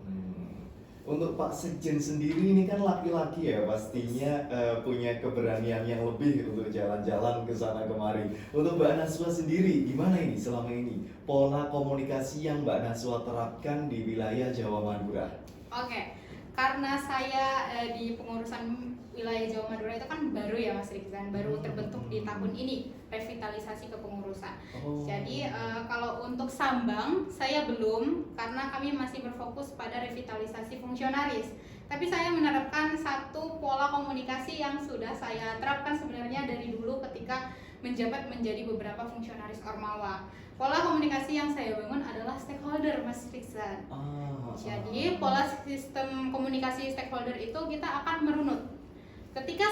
Untuk Pak Sekjen sendiri ini kan laki-laki ya, pastinya punya keberanian yang lebih untuk jalan-jalan ke sana kemari. Untuk Mbak Naswa sendiri, gimana ini selama ini pola komunikasi yang Mbak Naswa terapkan di wilayah Jawa Madura? Oke, karena saya di pengurusan wilayah Jawa Madura itu kan baru ya Mas Rizan, baru terbentuk di tahun ini revitalisasi kepengurusan. Oh. Jadi kalau untuk Sambang saya belum, karena kami masih berfokus pada revitalisasi fungsionaris. Tapi saya menerapkan satu pola komunikasi yang sudah saya terapkan sebenarnya dari dulu ketika menjabat menjadi beberapa fungsionaris Ormawa. Pola komunikasi yang saya bangun adalah stakeholder Mas Rizan. Jadi pola sistem komunikasi stakeholder itu kita akan merunut. Ketika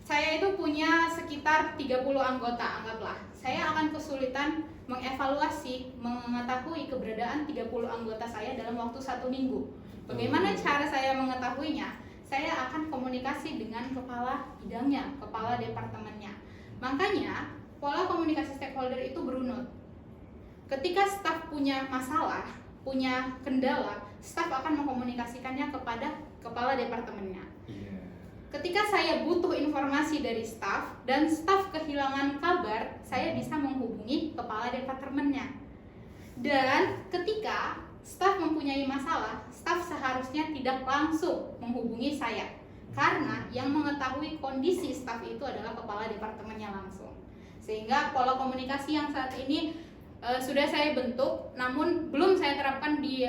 saya itu punya sekitar 30 anggota, anggaplah. Saya akan kesulitan mengevaluasi, mengetahui keberadaan 30 anggota saya dalam waktu 1 minggu. Bagaimana cara saya mengetahuinya? Saya akan komunikasi dengan kepala bidangnya, kepala departemennya. Makanya pola komunikasi stakeholder itu berunut. Ketika staf punya masalah, punya kendala, staf akan mengkomunikasikannya kepada kepala departemennya. Ketika saya butuh informasi dari staf dan staf kehilangan kabar, saya bisa menghubungi kepala departemennya. Dan ketika staf mempunyai masalah, staf seharusnya tidak langsung menghubungi saya, karena yang mengetahui kondisi staf itu adalah kepala departemennya langsung. Sehingga pola komunikasi yang saat ini sudah saya bentuk, namun belum saya terapkan di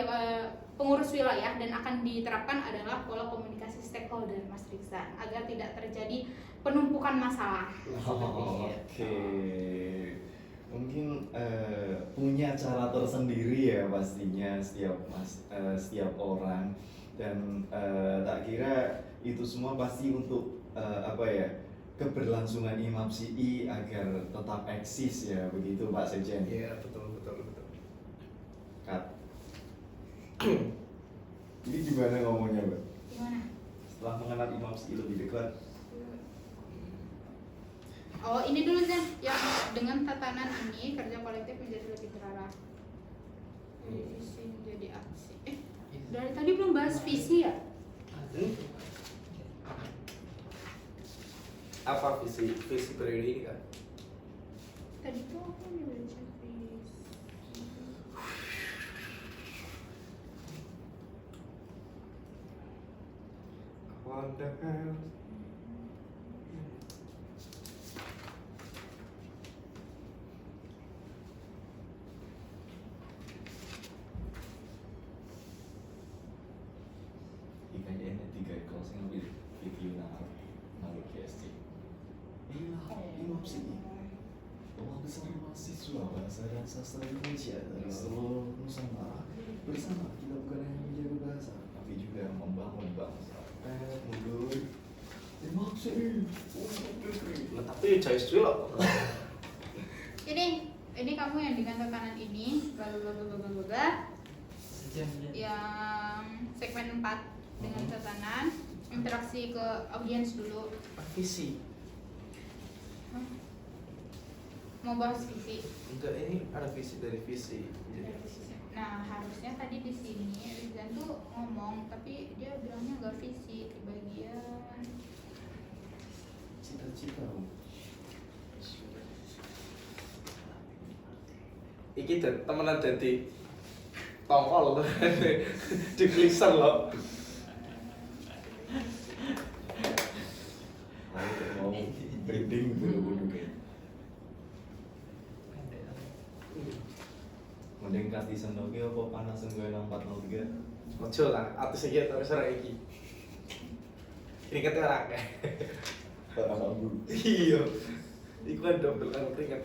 pengurus wilayah dan akan diterapkan adalah pola komunikasi stakeholder Mas Rizan, agar tidak terjadi penumpukan masalah. Oke. Mungkin punya cara tersendiri ya pastinya setiap orang, dan tak kira itu semua pasti untuk keberlangsungan IMAPSI agar tetap eksis ya, begitu Pak Sekjen. Iya, betul. Kat. Ini gimana ngomongnya Mbak? Gimana? Setelah mengenal IMAPSI lebih dekat. Oh, ini dulu Zan, yang dengan tatanan ini kerja kolektif menjadi lebih terarah. Visi menjadi aksi. Dari tadi belum bahas visi ya? Apa visi periode ini kan? Tadi tuh aku udah baca visi. Wonder Girls. IKN 3 closing with video naruh KSC. Inilah IMAPSI, Pola Besar Mahasiswa Bahasa dan Sastra Indonesia dari seluruh Nusantara. Bersama kita bukan hanya menjaga bahasa, tapi juga membangun bangsa. Mundur. IMAPSI. Tapi Jais dulu. Ini kamu yang dengan tekanan ini, yang segmen 4 dengan tekanan, interaksi ke audiens dulu. Visi. Mau bahas visi. Enggak, ini ada visi dari visi. Nah, harusnya tadi di sini Rizan tuh ngomong, tapi dia bilangnya nggak visi di bagian Cita-cita. Iki temenan jadi tongkol dikliser loh. Mau branding bulu-bulu kayak. Mending kasih sendoki apa panas gue 403. Ojo lah, artis iki terus ora iki. Keringet ora akeh. Barang lambu. Iya. Iku kan double kan keringet.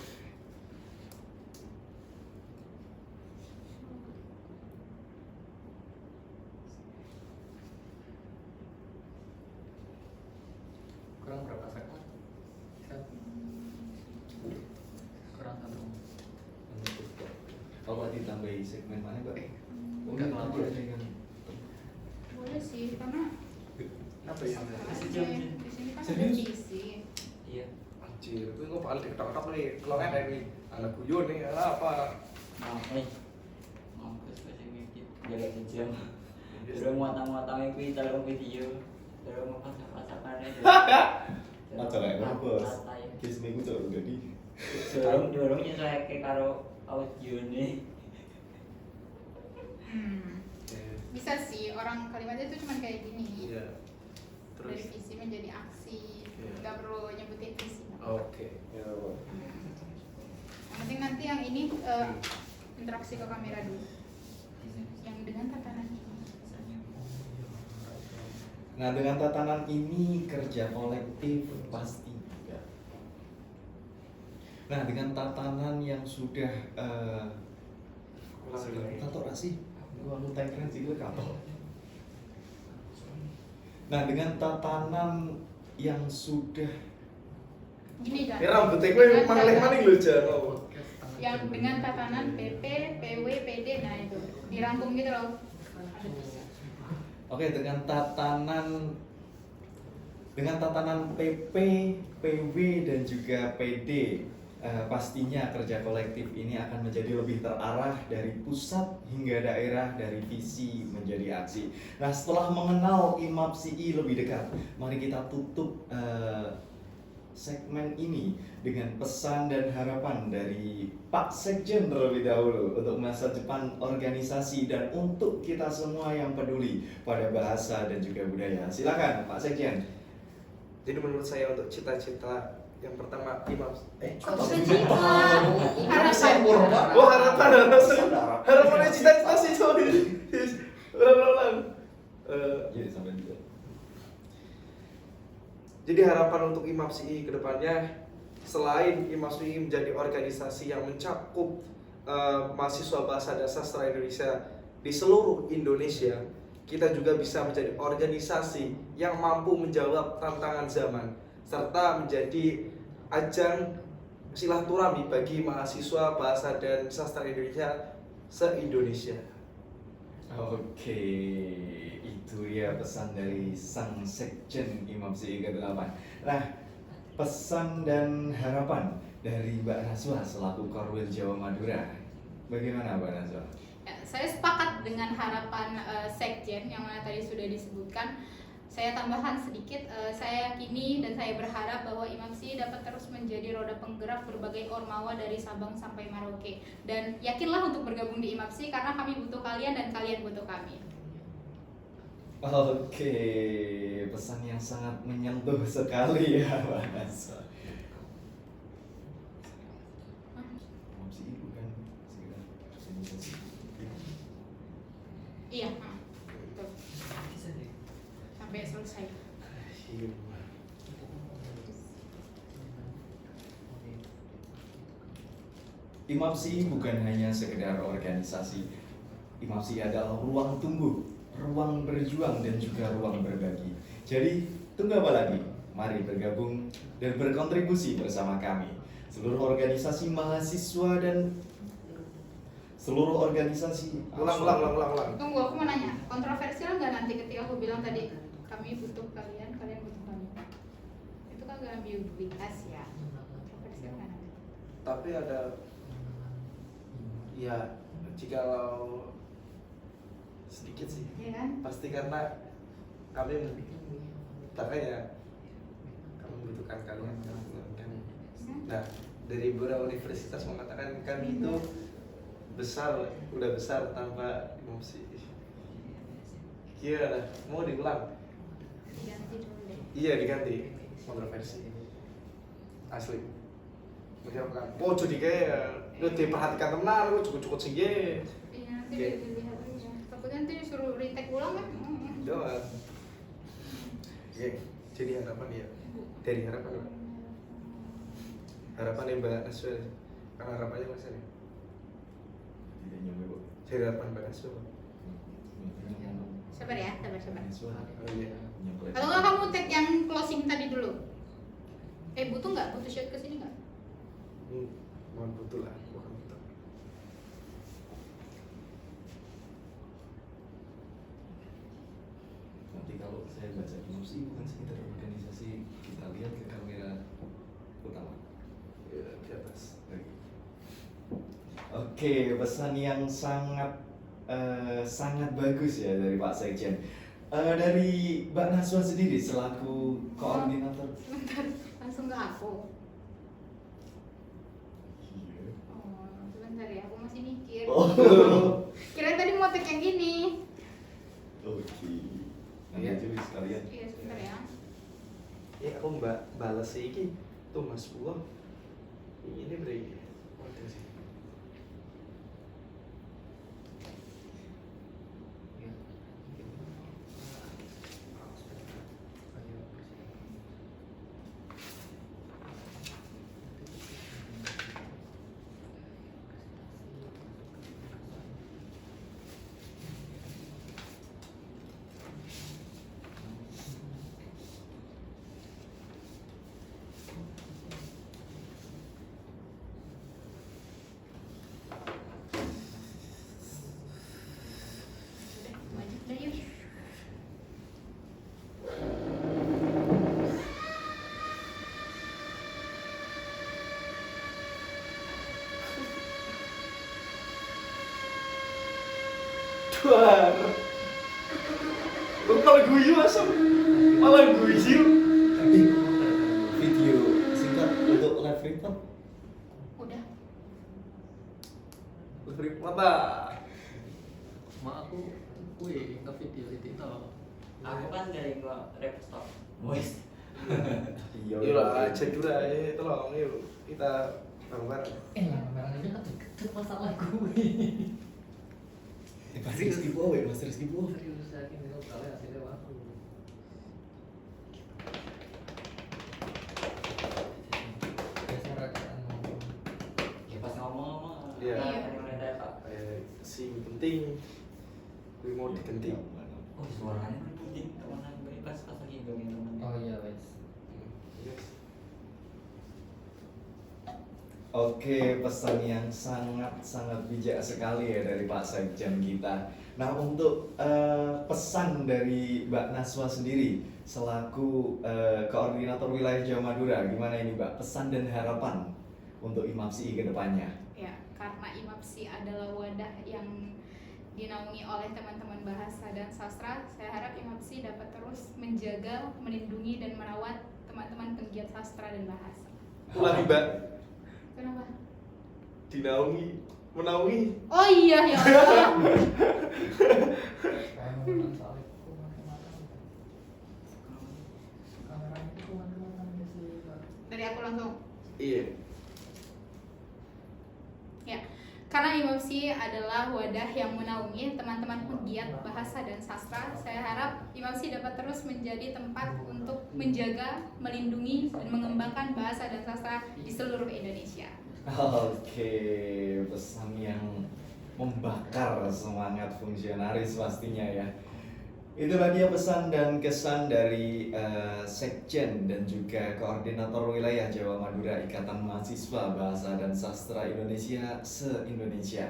Kurang berapa segmen? Kurang 1. Kalau ditambahi segmen mana Pak? Enggak apa-apa. Boleh sih, karena Apa ya? di sini kan ada Serius? visi. Iya. Anjir, itu kok bakal diketok-ketok nih. Kalau nggak nih, anak guyon nih, apa? Maaf nih. Maaf spesifik mikir jaga jam. Udah muat-muat mimpi dalam video. Udah mau pasak-pasakan Acara apa? Santai. Kisah minggu tuh udah di. Dorongnya saya kayak karo audio nih. Bisa sih, orang kalimatnya itu cuma kayak gini. Iya. Dari Terus, visi menjadi aksi. Iya. Nggak perlu nyebutin visi. oke. Ya, Pak. Yang penting nanti yang ini interaksi ke kamera dulu. Yang dengan tatanan ini. Nah dengan tatanan ini kerja kolektif pasti enggak. Nah dengan tatanan yang sudah Ulang lagi. tato gak sih? Gua tagline sih gue tato. Nah dengan tatanan yang sudah Gini kan. Ya rambutnya gue mangleh maning lho jan. Yang dengan tatanan PP, PW, PD, nah itu dirangkum gitu loh. Ada bisa. oke dengan tatanan PP, PW dan juga PD pastinya kerja kolektif ini akan menjadi lebih terarah dari pusat hingga daerah, dari visi menjadi aksi. Nah setelah mengenal IMAPSI lebih dekat, mari kita tutup segmen ini dengan pesan dan harapan dari Pak Sekjen terlebih dahulu untuk masa depan organisasi dan untuk kita semua yang peduli pada bahasa dan juga budaya. Silakan Pak Sekjen. Jadi menurut saya untuk cita-cita yang pertama Kok cita-cita? Harapan. Oh harapannya cita-cita sih sorry. Ulang. Jadi sampai juga. Jadi harapan untuk IMAPSI ke depannya, selain IMAPSI menjadi organisasi yang mencakup mahasiswa bahasa dan sastra Indonesia di seluruh Indonesia, kita juga bisa menjadi organisasi yang mampu menjawab tantangan zaman serta menjadi ajang silaturahmi bagi mahasiswa bahasa dan sastra Indonesia se-Indonesia. Oke, itu ya pesan dari Sang Sekjen IMAPSI ke-8. Nah, pesan dan harapan dari Mbak Naswa selaku Korwil Jawa Madura. Bagaimana Mbak Naswa? Ya, saya sepakat dengan harapan Sekjen yang mana tadi sudah disebutkan. Saya tambahkan sedikit, saya yakini dan saya berharap bahwa IMAPSI dapat terus menjadi roda penggerak berbagai ormawa dari Sabang sampai Merauke. Dan yakinlah untuk bergabung di IMAPSI karena kami butuh kalian dan kalian butuh kami. Oke, pesan yang sangat menyentuh sekali ya Mbak Naswa. IMAPSI bukan sekedar organisasi. Iya, betul. Sampai selesai. IMAPSI bukan hanya sekedar organisasi. IMAPSI adalah ruang tumbuh, ruang berjuang dan juga ruang berbagi. Jadi, tunggu apa lagi? Mari bergabung dan berkontribusi bersama kami. Seluruh organisasi mahasiswa dan seluruh organisasi. Ulang. Tunggu, aku mau nanya, kontroversial nggak nanti ketika aku bilang tadi kami butuh kalian, kalian butuh kami? Itu kan gak ambiguitas ya. Kontroversial nggak nanti? Tapi ada ya jikalau sedikit sih. Iya kan? Pasti karena kami makanya kami membutuhkan kalian kan. Hmm. Nah, dari beberapa universitas mengatakan kami itu udah besar tanpa emosi. Iya, mau diulang? Diganti dulu deh. Iya diganti. Kontroversi. Asli. Menjawabkan. Oh jadi kayak lu diperhatikan tenar, lu cukup singgi. Iya, nanti Oke. dilihat aja. Tapi nanti disuruh retake ulang kan? Jangan. Oke, jadi harapan ya. Dari harapan apa? Harapan Mbak Naswa. Karena harapannya Mas ini. Tidak nyampe kok. Dari harapan Mbak Naswa. Sabar ya, sabar. Oh iya. Atau nggak kamu take yang closing tadi dulu? Butuh nggak? Butuh shot ke sini nggak? Mohon butuh lah, bukan butuh. Nanti kalau saya baca emosi bukan sekitar organisasi, kita lihat ke kamera utama. Ya, di atas. Oke, pesan yang sangat sangat bagus ya dari Pak Sekjen. Dari Mbak Naswa sendiri selaku koordinator. Sebentar, langsung ke aku. Iya. Oh, sebentar ya, aku masih mikir. Oh. Kirain tadi mau take yang gini. Oke. Nanti Iya. tulis sekalian. Iya, sebentar ya. Ya aku Mbak balas iki tuh Mas Pullah. Ini beri. Oh, itu sih. Udah, maju deh yuk. Tuhan. Lu malah guyu asam. Malah guyu. Video singkat untuk live report. Udah. Beri mata. Ma aku kue nggak video itu toh. Aku kan dari gua rap stop voice. Iya. Yuk lah, cek dulu aja. Tolong yuk kita bareng-bareng. Lah barang aja kan deket masalah gue. Mas Rizky Bowe, Mas Rizky Bowe. Serius yakin kalau kalian hasilnya aku. Biasa rakyat ngomong. Ya pas ngomong Iya. Si penting gue mau diganti. Oh suaranya penting teman gue pas lagi dongeng teman. Oh iya wes. Yes. Oke, pesan yang sangat bijak sekali ya dari Pak Sekjen kita. Nah, untuk pesan dari Mbak Naswa sendiri selaku koordinator wilayah Jawa Madura, gimana ini Mbak? Pesan dan harapan untuk IMAPSI ke depannya. Ya, karena IMAPSI adalah wadah yang dinaungi oleh teman-teman bahasa dan sastra, saya harap IMAPSI dapat terus menjaga, melindungi, dan merawat teman-teman penggiat sastra dan bahasa. Ulangi Mbak. Kenapa? Dinaungi, menaungi. Oh iya ya Allah. Kamu salib kok macam-macam. Kameranya itu macam-macam sih. Dari aku langsung. Iya. Ya, karena IMAPSI adalah wadah yang menaungi teman-teman penggiat bahasa dan sastra, saya harap IMAPSI dapat terus menjadi tempat untuk menjaga, melindungi, dan mengembangkan bahasa dan sastra di seluruh Indonesia. Oke, pesan yang membakar semangat fungsionaris pastinya ya. Itulah dia pesan dan kesan dari Sekjen dan juga Koordinator Wilayah Jawa Madura Ikatan Mahasiswa Bahasa dan Sastra Indonesia se-Indonesia.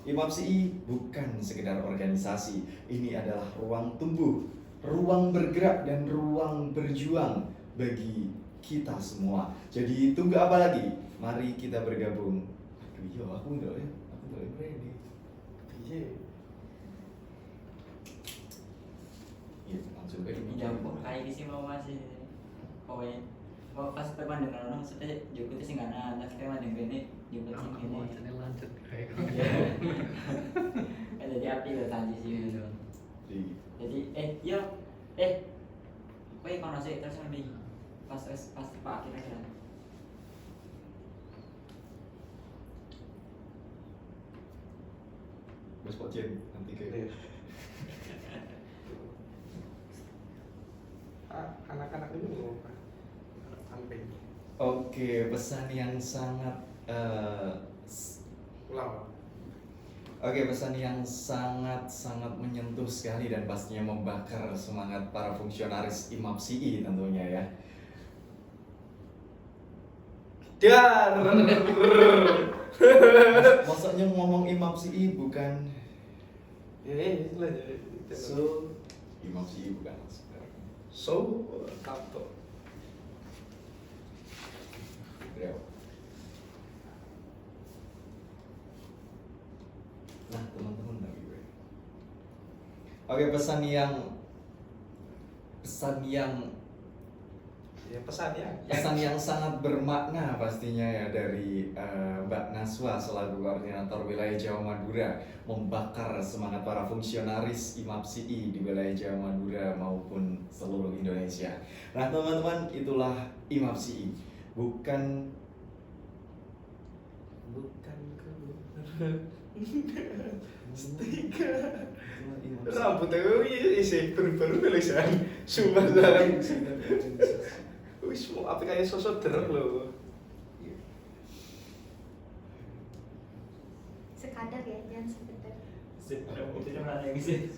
IMAPSI bukan sekedar organisasi, ini adalah ruang tumbuh, ruang bergerak dan ruang berjuang bagi kita semua. Jadi tunggu apa lagi? Mari kita bergabung. Aduh iya, aku enggak ready. Iya. Iya, langsung ke ini. Jampur kayak di sini mau masih pokoknya mau pas pemandangan orang maksudnya juga itu sih nggak ada kita mandang ini Yang penting Aku mau ini. channel lanjut kayak Kan jadi api lah tadi sih. Di Jadi kowe kono sih terus nanti pas Pak akhir-akhiran. Mas Pak Jen nanti kayak Anak-anak ini mau apa? Sampai Oke, pesan yang sangat ulang. Oke, pesan yang sangat menyentuh sekali dan pastinya membakar semangat para fungsionaris IMAPSI tentunya ya. Dar. Maksudnya ngomong IMAPSI bukan Lah. so IMAPSI bukan maksudnya. So, kapto. Beliau. Nah, teman-teman lagi gue. Oke, pesan yang Ya pesan ya. pesan yang sangat bermakna pastinya ya dari Mbak Naswa selaku koordinator wilayah Jawa Madura membakar semangat para fungsionaris IMAPSI di wilayah Jawa Madura maupun seluruh Indonesia. Nah teman-teman, itulah IMAPSI, bukan Setika. Rambutnya isi baru-baru tulisan. Sumpah dalam. Wis mau apa kayak sosok derek loh. Sekadar ya, jangan sekedar. Itu cuma yang sih.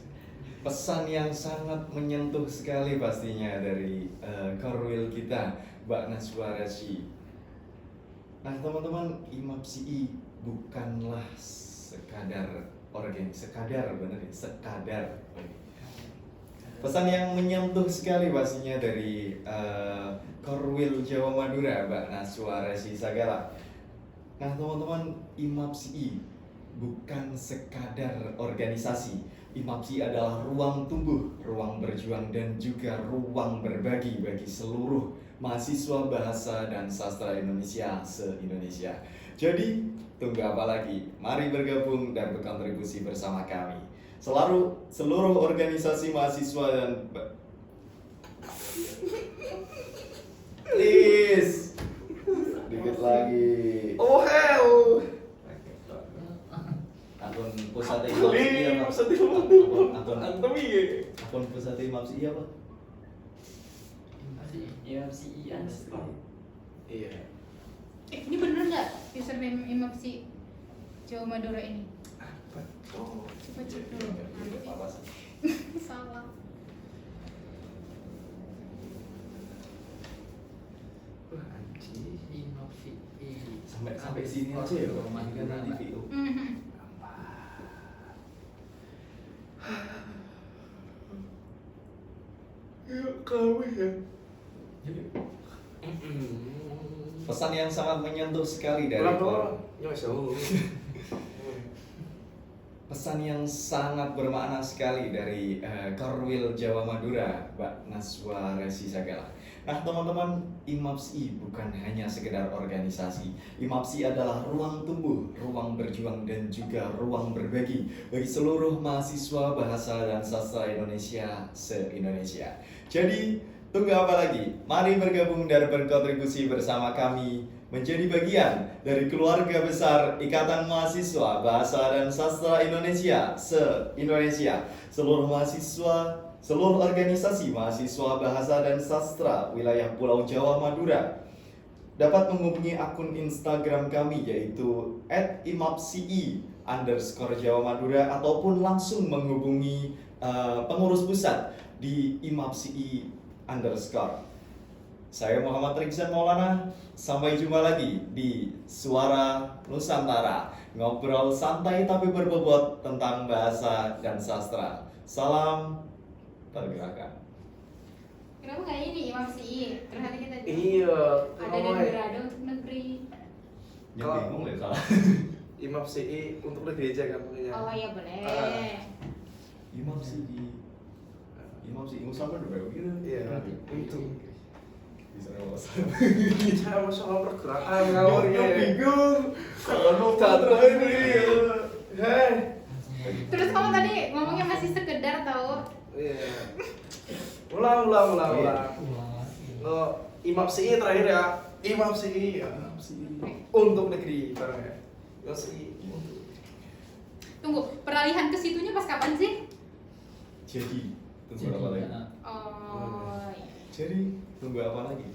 Pesan yang sangat menyentuh sekali pastinya dari Korwil kita, Mbak Naswa Rasyi. Nah teman-teman, IMAPSI bukanlah sekadar pesan yang menyentuh sekali pastinya dari Korwil Jawa Madura, Mbak Naswa Rasyi Sagala. Nah teman-teman, IMAPSI bukan sekadar organisasi. IMAPSI adalah ruang tumbuh, ruang berjuang, dan juga ruang berbagi bagi seluruh mahasiswa bahasa dan sastra Indonesia se-Indonesia. Jadi, tunggu apa lagi? Mari bergabung dan berkontribusi bersama kami. Seluruh organisasi mahasiswa dan please dikit lagi. Oh hell. Akun pusat IMAPSI apa? Akun pusat IMAPSI apa? IMAPSI underscore. Iya. Ini bener nggak username IMAPSI Jawa Madura ini? Apa? Oh, Coba cek dulu. Iya, apa sih? Salah. Wah, anjing. Inovi. Sampai sini aja ya, Roman TV. Mhm. Yuk kamu ya. Pesan yang sangat menyentuh sekali dari Ya Mas. Oh. pesan yang sangat bermakna sekali dari Korwil Jawa Madura, Mbak Naswa Rasyi Sagala. Nah teman-teman, IMAPSI bukan hanya sekedar organisasi. IMAPSI adalah ruang tumbuh, ruang berjuang, dan juga ruang berbagi bagi seluruh mahasiswa bahasa dan sastra Indonesia se-Indonesia. Jadi, tunggu apa lagi? Mari bergabung dan berkontribusi bersama kami menjadi bagian dari keluarga besar Ikatan Mahasiswa Bahasa dan Sastra Indonesia se-Indonesia. Seluruh mahasiswa, seluruh organisasi mahasiswa bahasa dan sastra wilayah Pulau Jawa Madura dapat menghubungi akun Instagram kami yaitu @imapsi_Jawa Madura ataupun langsung menghubungi pengurus pusat di imapsi_. Saya Muhammad Riksan Maulana, sampai jumpa lagi di Suara Nusantara, ngobrol santai tapi berbobot tentang bahasa dan sastra. Salam pergerakan. Kenapa nggak ini IMAPSI? Ternyata kita juga Iya, ada dan berada untuk negeri. Yang bingung ya salah. IMAPSI untuk negeri aja kan makanya. Oh iya boleh. Imam sih Muslim kan udah gitu. Iya, untuk Bisa bahasa. Bicara masalah pergerakan ngawur ya. Bingung. Kalau Jatuh ini. Hei. Terus kamu tadi ngomongnya masih sekedar tahu. Iya. Ulang. Imam CI terakhir ya. Imam CI ya. Untuk negeri barangnya. Imam CI untuk. Tunggu, peralihan ke situnya pas kapan sih? Jadi tunggu apa lagi? Oh, iya. Jadi tunggu apa lagi?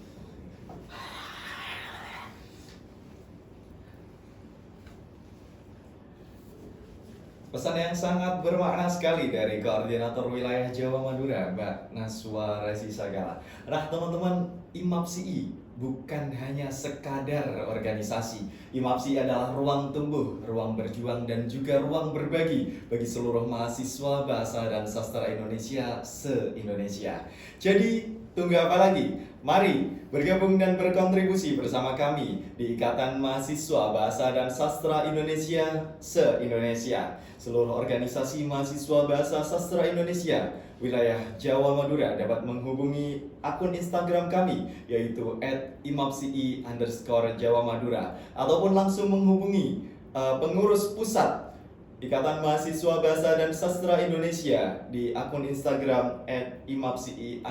Pesan yang sangat bermakna sekali dari Koordinator Wilayah Jawa Madura, Mbak Naswa Resi Sagala. Nah teman-teman, IMAPSI bukan hanya sekadar organisasi. IMAPSI adalah ruang tumbuh, ruang berjuang, dan juga ruang berbagi bagi seluruh mahasiswa bahasa dan sastra Indonesia se-Indonesia. Jadi, tunggu apa lagi? Mari bergabung dan berkontribusi bersama kami di Ikatan Mahasiswa Bahasa dan Sastra Indonesia se-Indonesia. Seluruh organisasi mahasiswa bahasa sastra Indonesia wilayah Jawa Madura dapat menghubungi akun Instagram kami yaitu @imapsi_Jawa_Madura ataupun langsung menghubungi pengurus pusat Ikatan Mahasiswa Bahasa dan Sastra Indonesia di akun Instagram @imapsi_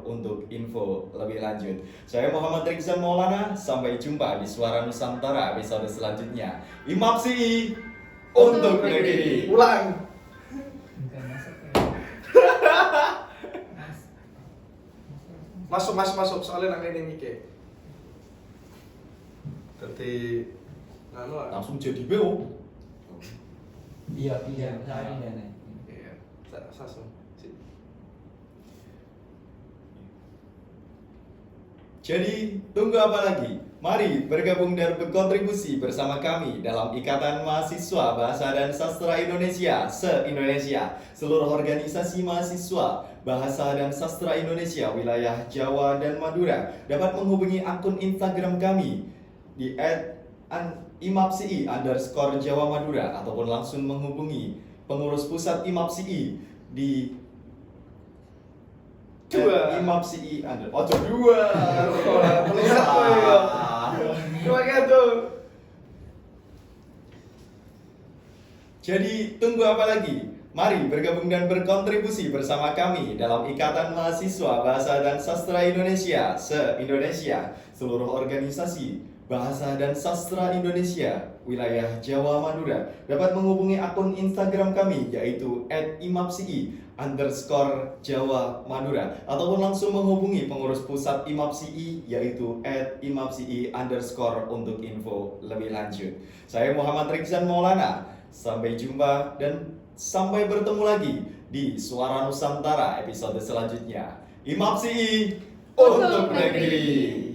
untuk info lebih lanjut. Saya Muhammad Rikzan Maulana, sampai jumpa di Suara Nusantara episode selanjutnya. IMAPSI untuk negeri. Ulang. Enggak masuk ya. Masuk soalnya nang ini mikir. Berarti Langsung jadi BO. Iya, saya ini nih. Iya, langsung. Jadi, tunggu apa lagi? Mari bergabung dan berkontribusi bersama kami dalam Ikatan Mahasiswa Bahasa dan Sastra Indonesia se-Indonesia. Seluruh organisasi mahasiswa Bahasa dan Sastra Indonesia wilayah Jawa dan Madura dapat menghubungi akun Instagram kami di @imapsi_Jawa Madura ataupun langsung menghubungi pengurus pusat IMAPSI di IMAPSI dua. Melihat tuh ya. Tuh. Jadi tunggu apa lagi? Mari bergabung dan berkontribusi bersama kami dalam Ikatan Mahasiswa Bahasa dan Sastra Indonesia se-Indonesia. Seluruh organisasi Bahasa dan Sastra Indonesia wilayah Jawa Madura dapat menghubungi akun Instagram kami yaitu @imapsi_Jawa Madura ataupun langsung menghubungi pengurus pusat IMAPSI yaitu @imapsi_ untuk info lebih lanjut. Saya Muhammad Rikzan Maulana, sampai jumpa dan sampai bertemu lagi di Suara Nusantara episode selanjutnya. IMAPSI untuk negeri.